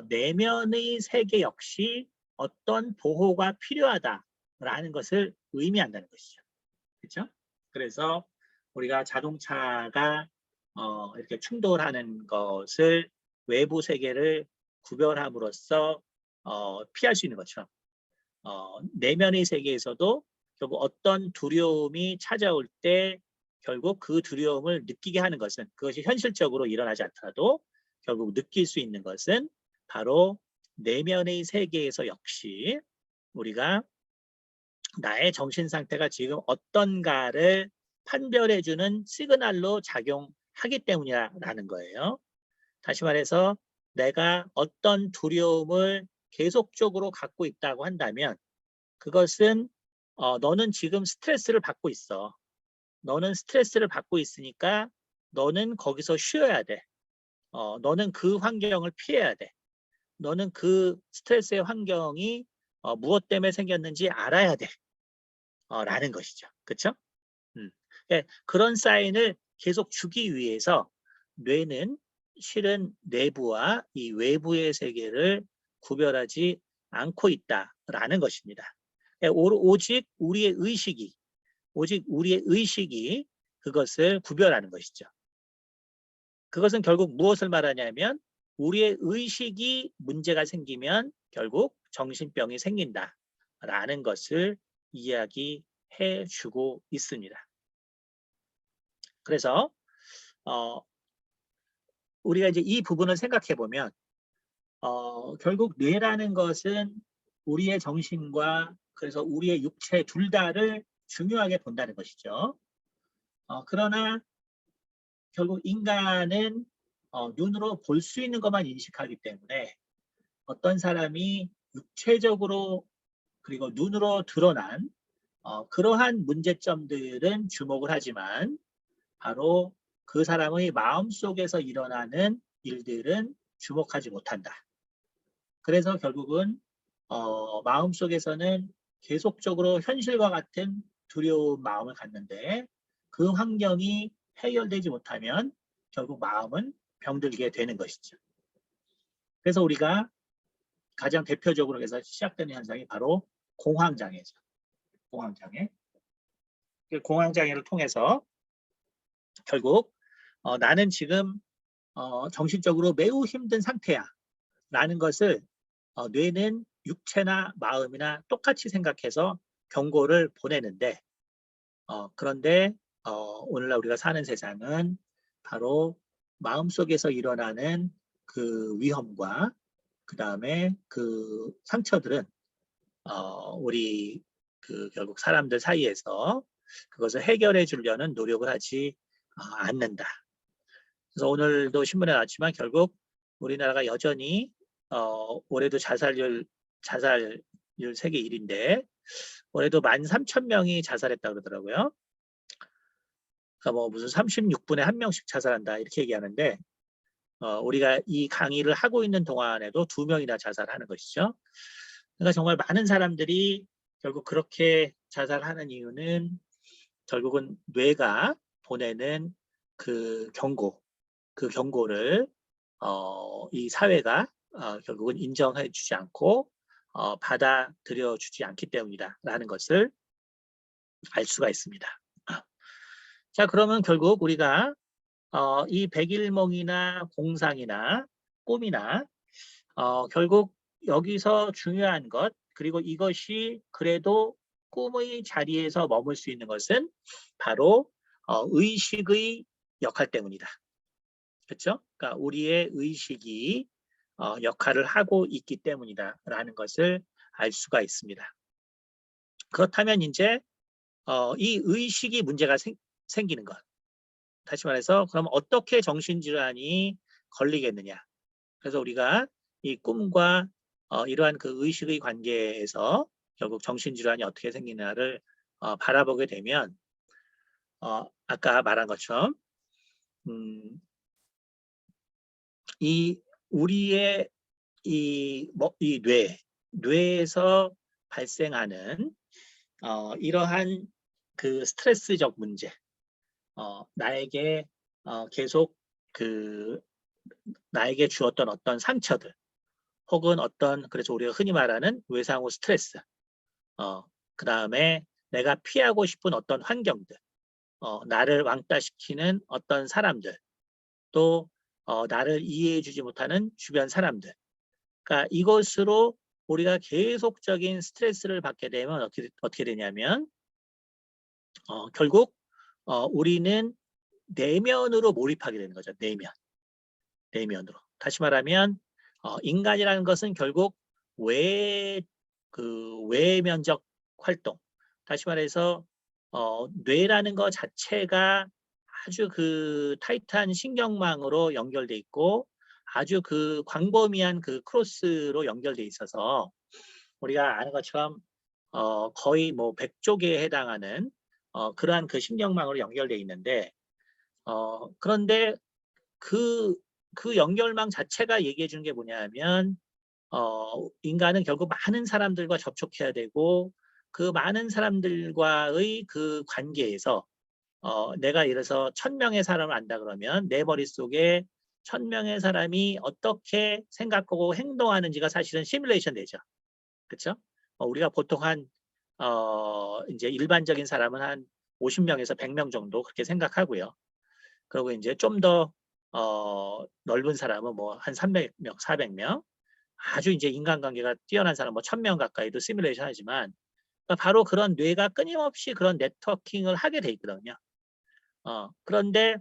내면의 세계 역시 어떤 보호가 필요하다라는 것을 의미한다는 것이죠. 그렇죠? 그래서 우리가 자동차가 이렇게 충돌하는 것을 외부 세계를 구별함으로써 피할 수 있는 것처럼 내면의 세계에서도 결국 어떤 두려움이 찾아올 때 결국 그 두려움을 느끼게 하는 것은 그것이 현실적으로 일어나지 않더라도 결국 느낄 수 있는 것은 바로 내면의 세계에서 역시 우리가 나의 정신 상태가 지금 어떤가를 판별해주는 시그널로 작용하기 때문이라는 거예요. 다시 말해서 내가 어떤 두려움을 계속적으로 갖고 있다고 한다면 그것은 너는 지금 스트레스를 받고 있어. 너는 스트레스를 받고 있으니까 너는 거기서 쉬어야 돼. 너는 그 환경을 피해야 돼. 너는 그 스트레스의 환경이 무엇 때문에 생겼는지 알아야 돼. 라는 것이죠. 그렇죠? 그런 사인을 계속 주기 위해서 뇌는 실은 내부와 이 외부의 세계를 구별하지 않고 있다라는 것입니다. 오직 우리의 의식이 그것을 구별하는 것이죠. 그것은 결국 무엇을 말하냐면 우리의 의식이 문제가 생기면 결국 정신병이 생긴다라는 것을 이야기해 주고 있습니다. 그래서 우리가 이제 이 부분을 생각해 보면 결국 뇌라는 것은 우리의 정신과 그래서 우리의 육체 둘 다를 중요하게 본다는 것이죠. 그러나 결국 인간은 눈으로 볼 수 있는 것만 인식하기 때문에 어떤 사람이 육체적으로 그리고 눈으로 드러난 그러한 문제점들은 주목을 하지만 바로 그 사람의 마음속에서 일어나는 일들은 주목하지 못한다. 그래서 결국은 마음속에서는 계속적으로 현실과 같은 두려운 마음을 갖는데 그 환경이 해결되지 못하면 결국 마음은 병들게 되는 것이죠. 그래서 우리가 가장 대표적으로 해서 시작되는 현상이 바로 공황장애죠. 공황장애. 공황장애를 통해서 결국 나는 지금 정신적으로 매우 힘든 상태야 라는 것을 뇌는 육체나 마음이나 똑같이 생각해서 경고를 보내는데 그런데 오늘날 우리가 사는 세상은 바로 마음속에서 일어나는 그 위험과 그 다음에 그 상처들은 우리 결국 사람들 사이에서 그것을 해결해 주려는 노력을 하지 않는다. 그래서 오늘도 신문에 나왔지만 결국 우리나라가 여전히 올해도 자살률 세계 1위인데 올해도 13,000명이 자살했다고 그러더라고요. 그러니까 뭐 무슨 36분에 1명씩 자살한다 이렇게 얘기하는데 우리가 이 강의를 하고 있는 동안에도 2명이나 자살하는 것이죠. 그러니까 정말 많은 사람들이 결국 그렇게 자살하는 이유는 결국은 뇌가 보내는 그 경고를 이 사회가 결국은 인정해 주지 않고 받아들여 주지 않기 때문이다라는 것을 알 수가 있습니다. 자, 그러면 결국 우리가 이 백일몽이나 공상이나 꿈이나 결국 여기서 중요한 것 그리고 이것이 그래도 꿈의 자리에서 머물 수 있는 것은 바로 의식의 역할 때문이다. 그렇죠? 그러니까 우리의 의식이 역할을 하고 있기 때문이다라는 것을 알 수가 있습니다. 그렇다면 이제 이 의식이 문제가 생기는 것. 다시 말해서 그럼 어떻게 정신질환이 걸리겠느냐. 그래서 우리가 이 꿈과 이러한 그 의식의 관계에서 결국 정신질환이 어떻게 생기나를 바라보게 되면 아까 말한 것처럼 이 우리의 이 뇌에서 발생하는 이러한 그 스트레스적 문제, 나에게 계속 나에게 주었던 어떤 상처들, 혹은 그래서 우리가 흔히 말하는 외상후 스트레스, 그 다음에 내가 피하고 싶은 어떤 환경들, 나를 왕따시키는 어떤 사람들, 또 나를 이해해주지 못하는 주변 사람들. 그러니까 이것으로 우리가 계속적인 스트레스를 받게 되면 어떻게 되냐면 결국 우리는 내면으로 몰입하게 되는 거죠. 내면으로. 다시 말하면 인간이라는 것은 결국 외면적 활동. 다시 말해서 뇌라는 것 자체가 아주 그 타이트한 신경망으로 연결돼 있고 아주 그 광범위한 그 크로스로 연결돼 있어서 우리가 아는 것처럼 거의 뭐 100쪽에 해당하는 그러한 그 신경망으로 연결돼 있는데 그런데 그 연결망 자체가 얘기해 주는 게 뭐냐면 인간은 결국 많은 사람들과 접촉해야 되고 그 많은 사람들과의 그 관계에서 내가 예를 들어서 1000명의 사람을 안다 그러면 내 머릿속에 1000명의 사람이 어떻게 생각하고 행동하는지가 사실은 시뮬레이션 되죠. 그렇죠? 우리가 보통 이제 일반적인 사람은 한 50명에서 100명 정도 그렇게 생각하고요. 그리고 이제 좀 더 넓은 사람은 뭐 한 300명, 400명, 아주 이제 인간관계가 뛰어난 사람 뭐 1000명 가까이도 시뮬레이션 하지만 그러니까 바로 그런 뇌가 끊임없이 그런 네트워킹을 하게 돼 있거든요. 그런데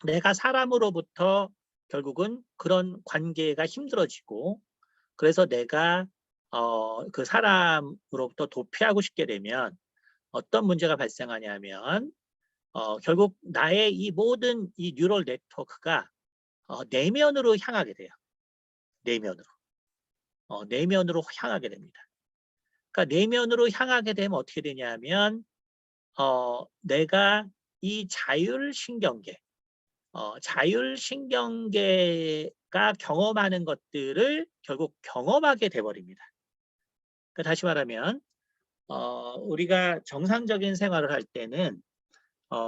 내가 사람으로부터 결국은 그런 관계가 힘들어지고 그래서 내가 그 사람으로부터 도피하고 싶게 되면 어떤 문제가 발생하냐면 결국 나의 이 모든 이 뉴럴 네트워크가 내면으로 향하게 돼요. 내면으로 향하게 됩니다. 그러니까 내면으로 향하게 되면 어떻게 되냐면 내가 이 자율신경계가 경험하는 것들을 결국 경험하게 돼버립니다. 그러니까 다시 말하면 우리가 정상적인 생활을 할 때는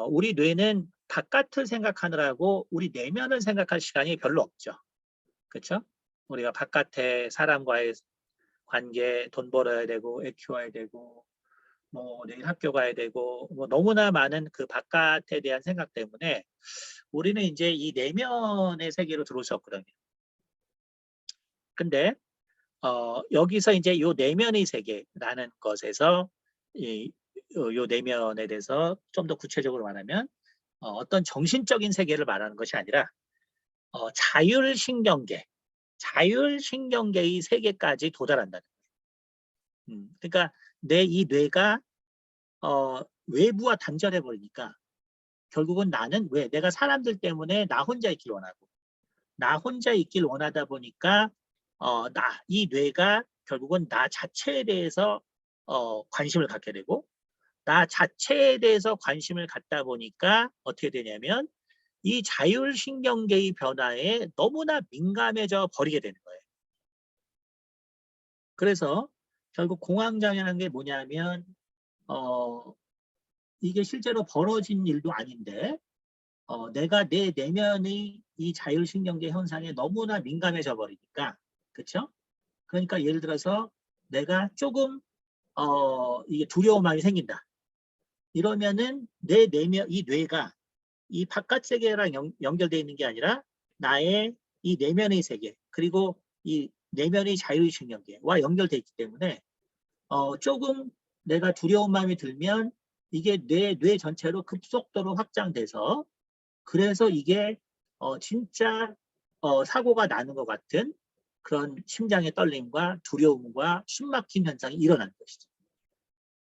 우리 뇌는 바깥을 생각하느라고 우리 내면을 생각할 시간이 별로 없죠. 그렇죠? 우리가 바깥에 사람과의 관계, 돈 벌어야 되고 애 키워야 되고 뭐 내일 학교 가야 되고 뭐 너무나 많은 그 바깥에 대한 생각 때문에 우리는 이제 이 내면의 세계로 들어올 수 없거든요. 근데 여기서 이제 요 내면의 세계라는 것에서 요 내면에 대해서 좀 더 구체적으로 말하면 어떤 정신적인 세계를 말하는 것이 아니라 자율신경계의 세계까지 도달한다는 거예요. 그러니까 내 이 뇌가 외부와 단절해 버리니까 결국은 나는 왜 내가 사람들 때문에 나 혼자 있길 원하고 나 혼자 있길 원하다 보니까 이 뇌가 결국은 나 자체에 대해서 관심을 갖게 되고 나 자체에 대해서 관심을 갖다 보니까 어떻게 되냐면 이 자율신경계의 변화에 너무나 민감해져 버리게 되는 거예요. 그래서 결국 공황장애라는 게 뭐냐면 이게 실제로 벌어진 일도 아닌데 내가 내 내면의 이 자율신경계 현상에 너무나 민감해져 버리니까 그렇죠? 그러니까 예를 들어서 내가 조금 이게 두려운 마음이 생긴다. 이러면은 내 내면 이 뇌가 이 바깥 세계랑 연결되어 있는 게 아니라 나의 이 내면의 세계 그리고 이 내면의 자율신경계와 연결되어 있기 때문에 조금 내가 두려운 마음이 들면 이게 뇌 전체로 급속도로 확장돼서 그래서 이게 진짜 사고가 나는 것 같은 그런 심장의 떨림과 두려움과 숨막힘 현상이 일어나는 것이죠.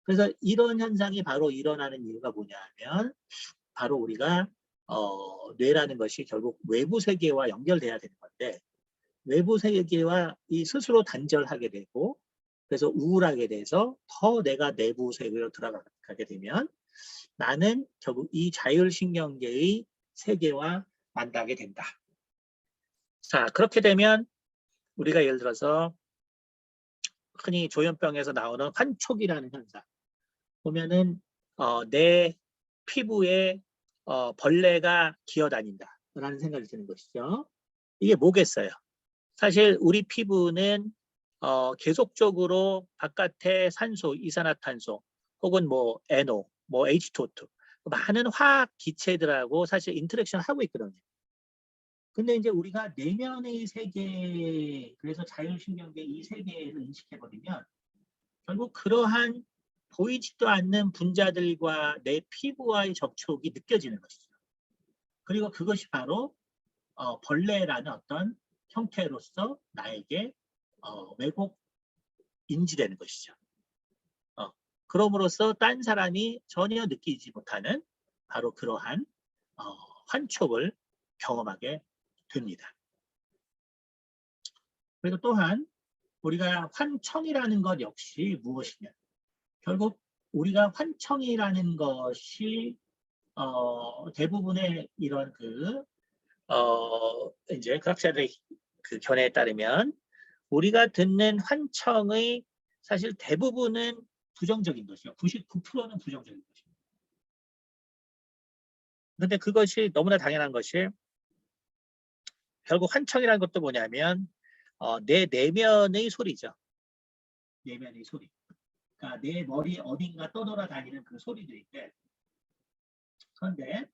그래서 이런 현상이 바로 일어나는 이유가 뭐냐 하면 바로 우리가 뇌라는 것이 결국 외부 세계와 연결돼야 되는 건데 외부 세계와 이 스스로 단절하게 되고 그래서 우울하게 돼서 더 내가 내부 세계로 들어가게 되면 나는 결국 이 자율신경계의 세계와 만나게 된다. 자, 그렇게 되면 우리가 예를 들어서 흔히 조현병에서 나오는 환촉이라는 현상 보면은 내 피부에 벌레가 기어다닌다라는 생각이 드는 것이죠. 이게 뭐겠어요? 사실 우리 피부는 계속적으로 바깥에 산소, 이산화탄소 혹은 뭐 NO, 뭐 H2O2 많은 화학 기체들하고 사실 인터랙션 하고 있거든요. 근데 이제 우리가 내면의 세계, 그래서 자율신경계 이 세계를 인식해버리면 결국 그러한 보이지도 않는 분자들과 내 피부와의 접촉이 느껴지는 것이죠. 그리고 그것이 바로 벌레라는 어떤 형태로서 나에게 왜곡 인지되는 것이죠. 그럼으로써 딴 사람이 전혀 느끼지 못하는 바로 그러한 환촉을 경험하게 됩니다. 그리고 또한 우리가 환청이라는 것 역시 무엇이냐? 결국 우리가 환청이라는 것이 대부분의 이런 이제 과학자들의 그 견해에 따르면 우리가 듣는 환청의 사실 대부분은 부정적인 것이요. 99%는 부정적인 것입니다. 그런데 그것이 너무나 당연한 것이 결국 환청이라는 것도 뭐냐면 내 내면의 소리죠. 내면의 소리. 그러니까 내 머리 어딘가 떠돌아다니는 그 소리들인데 그런데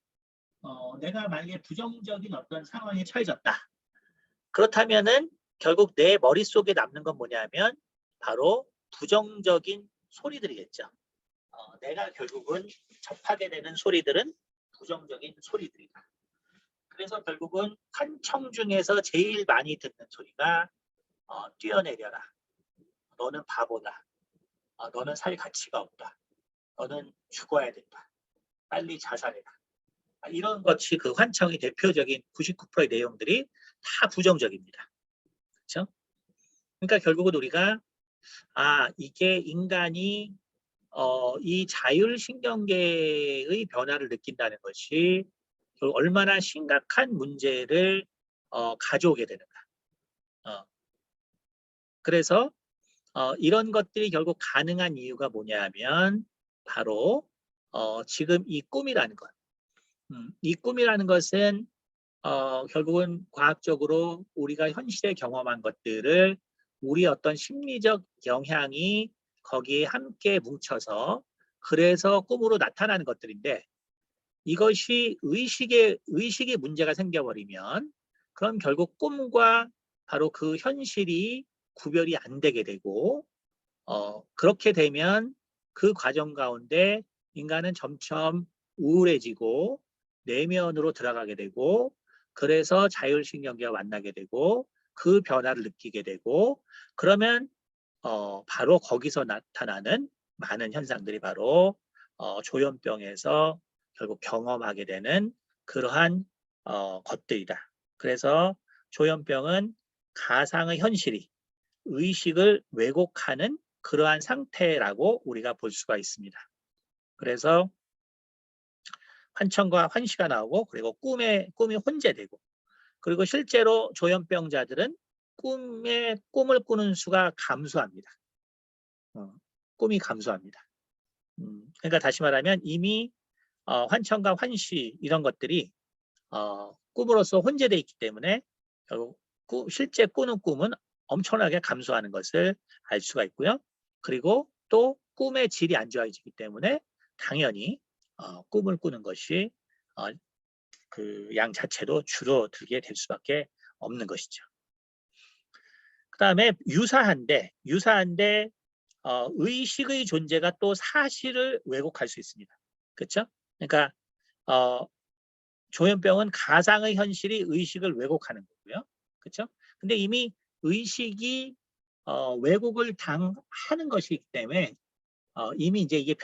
내가 만약에 부정적인 어떤 상황에 처해졌다. 그렇다면은 결국 내 머릿속에 남는 건 뭐냐면 바로 부정적인 소리들이겠죠. 내가 결국은 접하게 되는 소리들은 부정적인 소리들이다. 그래서 결국은 환청 중에서 제일 많이 듣는 소리가 뛰어내려라. 너는 바보다. 너는 살 가치가 없다. 너는 죽어야 된다. 빨리 자살해라. 이런 것이 그 환청의 대표적인 99%의 내용들이 다 부정적입니다. 그렇죠? 그러니까 결국은 우리가 이게 인간이 이 자율신경계의 변화를 느낀다는 것이 얼마나 심각한 문제를 가져오게 되는가. 그래서 이런 것들이 결국 가능한 이유가 뭐냐 하면 바로 지금 이 꿈이라는 것. 이 꿈이라는 것은 결국은 과학적으로 우리가 현실에 경험한 것들을 우리 어떤 심리적 영향이 거기에 함께 뭉쳐서 그래서 꿈으로 나타나는 것들인데 이것이 의식의 문제가 생겨버리면 그럼 결국 꿈과 바로 그 현실이 구별이 안 되게 되고 그렇게 되면 그 과정 가운데 인간은 점점 우울해지고 내면으로 들어가게 되고 그래서 자율신경계와 만나게 되고 그 변화를 느끼게 되고 그러면 바로 거기서 나타나는 많은 현상들이 바로 조현병에서 결국 경험하게 되는 그러한 것들이다. 그래서 조현병은 가상의 현실이 의식을 왜곡하는 그러한 상태라고 우리가 볼 수가 있습니다. 그래서 환청과 환시가 나오고 그리고 꿈이 혼재되고 그리고 실제로 조현병자들은 꿈을 꾸는 수가 감소합니다. 꿈이 감소합니다. 그러니까 다시 말하면 이미 환청과 환시 이런 것들이 꿈으로서 혼재되어 있기 때문에 결국 실제 꾸는 꿈은 엄청나게 감소하는 것을 알 수가 있고요. 그리고 또 꿈의 질이 안 좋아지기 때문에 당연히 꿈을 꾸는 것이 그 양 자체도 줄어들게 될 수밖에 없는 것이죠. 그 다음에 유사한데 의식의 존재가 또 사실을 왜곡할 수 있습니다. 그렇죠? 그러니까 조현병은 가상의 현실이 의식을 왜곡하는 거고요. 그렇죠? 근데 이미 의식이 왜곡을 당하는 것이기 때문에 이미 이제 이게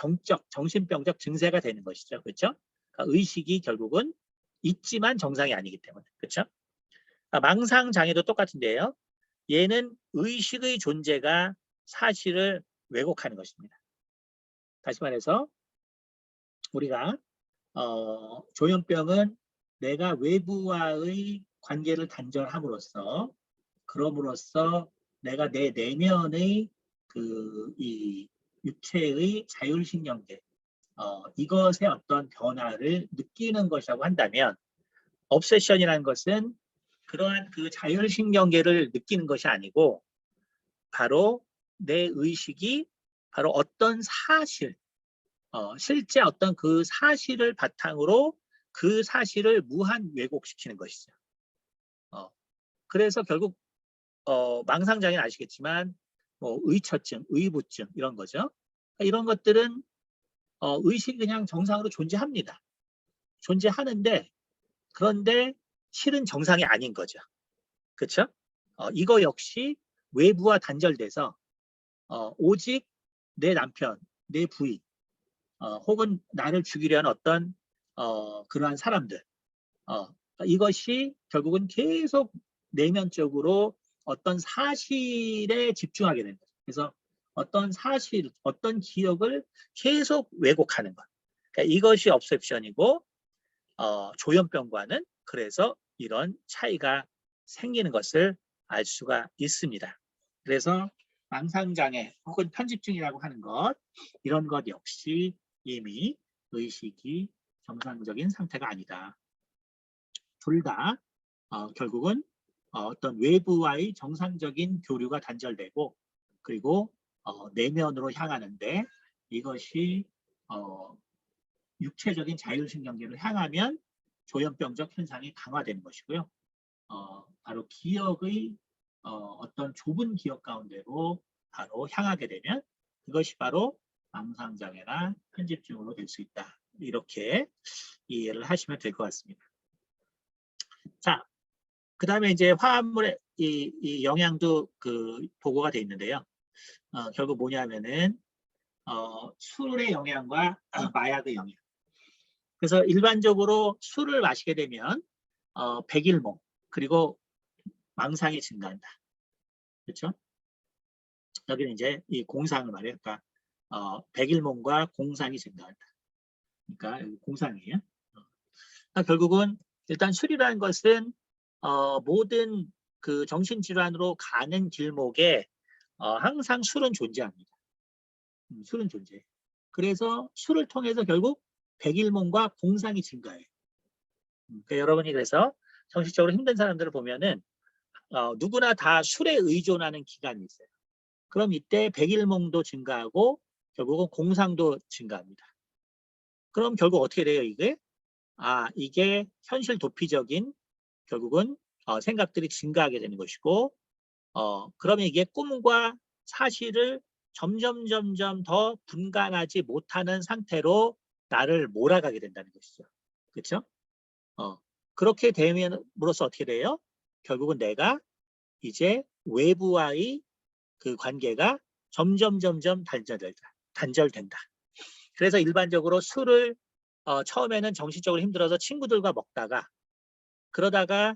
정신병적 증세가 되는 것이죠. 그렇죠? 그러니까 의식이 결국은 있지만 정상이 아니기 때문에. 그렇죠? 망상 장애도 똑같은데요. 얘는 의식의 존재가 사실을 왜곡하는 것입니다. 다시 말해서 우리가 조현병은 내가 외부와의 관계를 단절함으로써 그럼으로써 내가 내 내면의 이 육체의 자율신경계 이것의 어떤 변화를 느끼는 것이라고 한다면 obsession이라는 것은 그러한 그 자율신경계를 느끼는 것이 아니고 바로 내 의식이 바로 어떤 사실 실제 어떤 그 사실을 바탕으로 그 사실을 무한 왜곡시키는 것이죠. 그래서 결국 망상장애는 아시겠지만 뭐 의처증, 의부증 이런 거죠. 이런 것들은 의식이 그냥 정상으로 존재합니다. 존재하는데 그런데 실은 정상이 아닌 거죠. 그렇죠? 이거 역시 외부와 단절돼서 오직 내 남편, 내 부인 혹은 나를 죽이려 하는 어떤 그러한 사람들 이것이 결국은 계속 내면적으로 어떤 사실에 집중하게 된다. 그래서 어떤 사실, 어떤 기억을 계속 왜곡하는 것. 그러니까 이것이 obsession이고 조현병과는 그래서 이런 차이가 생기는 것을 알 수가 있습니다. 그래서 망상장애 혹은 편집증이라고 하는 것 이런 것 역시 이미 의식이 정상적인 상태가 아니다. 둘 다 결국은 어떤 외부와의 정상적인 교류가 단절되고 그리고 내면으로 향하는데 이것이 육체적인 자율신경계로 향하면 조현병적 현상이 강화되는 것이고요. 바로 기억의 어떤 좁은 기억 가운데로 바로 향하게 되면 그것이 바로 망상장애나 편집증으로 될 수 있다. 이렇게 이해를 하시면 될 것 같습니다. 자, 그 다음에 이제 화합물의 이 영향도 보고가 되어 있는데요. 결국 뭐냐면은 술의 영향과 마약의 영향. 그래서 일반적으로 술을 마시게 되면 백일몽 그리고 망상이 증가한다. 그렇죠? 여기는 이제 이 공상을 말해요. 그러니까 백일몽과 공상이 증가한다. 그러니까 공상이에요. 그러니까 결국은 일단 술이라는 것은 모든 그 정신질환으로 가는 길목에 항상 술은 존재합니다. 술은 존재해요. 그래서 술을 통해서 결국 백일몽과 공상이 증가해요. 그러니까 여러분이 그래서 정신적으로 힘든 사람들을 보면은 누구나 다 술에 의존하는 기간이 있어요. 그럼 이때 백일몽도 증가하고 결국은 공상도 증가합니다. 그럼 결국 어떻게 돼요 이게? 이게 현실 도피적인 결국은 생각들이 증가하게 되는 것이고 그러면 이게 꿈과 사실을 점점 더 분간하지 못하는 상태로 나를 몰아가게 된다는 것이죠. 그렇죠? 그렇게 됨으로써 어떻게 돼요? 결국은 내가 이제 외부와의 그 관계가 점점 단절된다. 그래서 일반적으로 술을 처음에는 정신적으로 힘들어서 친구들과 먹다가 그러다가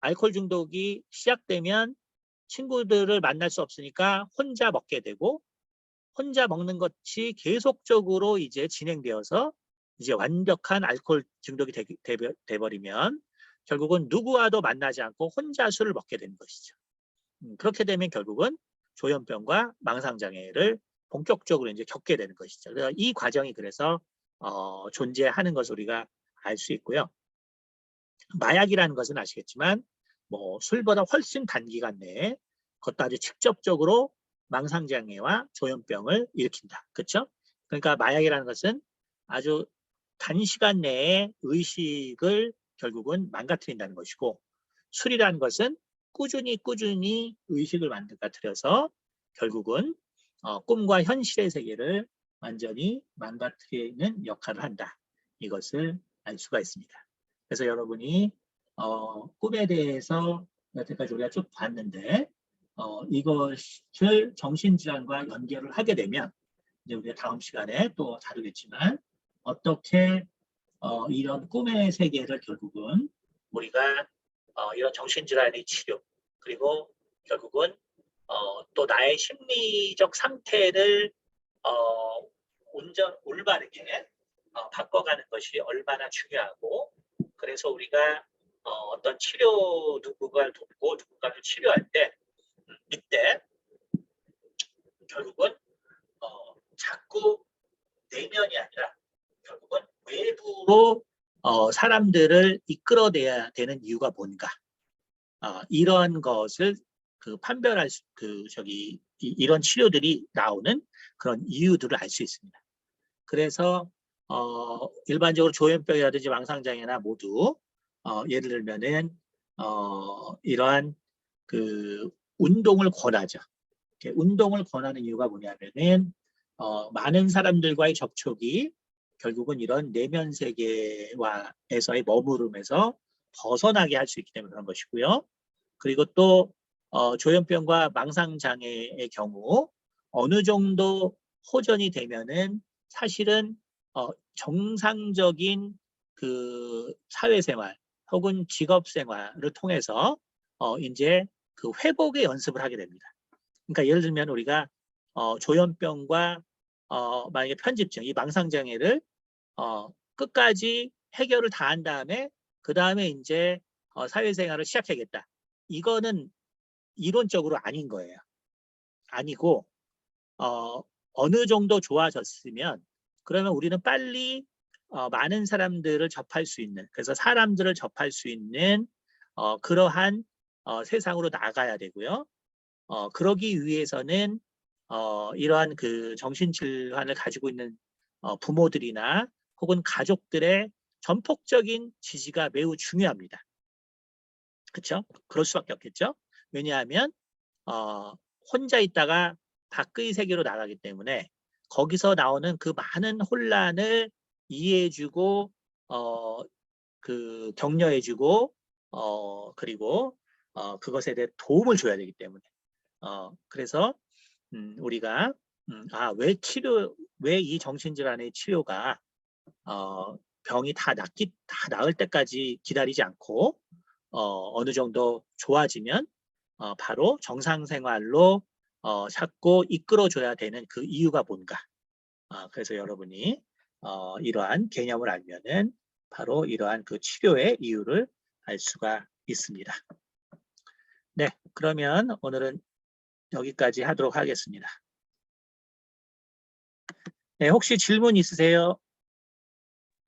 알코올 중독이 시작되면 친구들을 만날 수 없으니까 혼자 먹게 되고 혼자 먹는 것이 계속적으로 이제 진행되어서 이제 완벽한 알코올 중독이 돼버리면 결국은 누구와도 만나지 않고 혼자 술을 먹게 되는 것이죠. 그렇게 되면 결국은 조현병과 망상장애를 본격적으로 이제 겪게 되는 것이죠. 그래서 이 과정이 그래서 존재하는 것을 우리가 알 수 있고요. 마약이라는 것은 아시겠지만 뭐 술보다 훨씬 단기간 내에 그것도 아주 직접적으로 망상장애와 조현병을 일으킨다. 그렇죠? 그러니까 마약이라는 것은 아주 단시간 내에 의식을 결국은 망가뜨린다는 것이고 술이라는 것은 꾸준히 의식을 망가뜨려서 결국은 꿈과 현실의 세계를 완전히 망가뜨리는 역할을 한다. 이것을 알 수가 있습니다. 그래서 여러분이 꿈에 대해서 여태까지 우리가 쭉 봤는데 이것을 정신질환과 연결을 하게 되면 이제 우리가 다음 시간에 또 다루겠지만 어떻게 이런 꿈의 세계를 결국은 우리가 이런 정신질환의 치료, 그리고 결국은 또 나의 심리적 상태를 올바르게 바꿔가는 것이 얼마나 중요하고, 그래서 우리가 어떤 치료 누군가를 돕고 누군가를 치료할 때 이때 결국은 자꾸 내면이 아니라 결국은 외부로 사람들을 이끌어내야 되는 이유가 뭔가, 이런 것을 판별할 이런 치료들이 나오는 그런 이유들을 알 수 있습니다. 그래서 일반적으로 조현병이라든지 망상장애나 모두 예를 들면은 이러한 운동을 권하죠. 운동을 권하는 이유가 뭐냐면은 많은 사람들과의 접촉이 결국은 이런 내면 세계와에서의 머무름에서 벗어나게 할 수 있기 때문에 그런 것이고요. 그리고 또 조현병과 망상장애의 경우 어느 정도 호전이 되면은 사실은 정상적인 사회생활 혹은 직업생활을 통해서 이제 회복의 연습을 하게 됩니다. 그러니까 예를 들면 우리가 조현병과 만약에 편집증, 이 망상장애를 끝까지 해결을 다 한 다음에 그 다음에 이제 사회생활을 시작하겠다. 이거는 이론적으로 아닌 거예요. 아니고 어느 정도 좋아졌으면 그러면 우리는 빨리 많은 사람들을 접할 수 있는, 그래서 사람들을 접할 수 있는 그러한 세상으로 나가야 되고요. 그러기 위해서는 이러한 정신질환을 가지고 있는 부모들이나 혹은 가족들의 전폭적인 지지가 매우 중요합니다. 그렇죠? 그럴 수밖에 없겠죠. 왜냐하면 혼자 있다가 밖의 세계로 나가기 때문에 거기서 나오는 그 많은 혼란을 이해해주고 격려해주고 그리고 그것에 대해 도움을 줘야 되기 때문에 그래서 우리가 왜 이 정신질환의 치료가 병이 다 나을 때까지 기다리지 않고 어느 정도 좋아지면 바로 정상생활로 자꾸 이끌어줘야 되는 그 이유가 뭔가. 그래서 여러분이 이러한 개념을 알면은 바로 이러한 치료의 이유를 알 수가 있습니다. 네, 그러면 오늘은 여기까지 하도록 하겠습니다. 네, 혹시 질문 있으세요?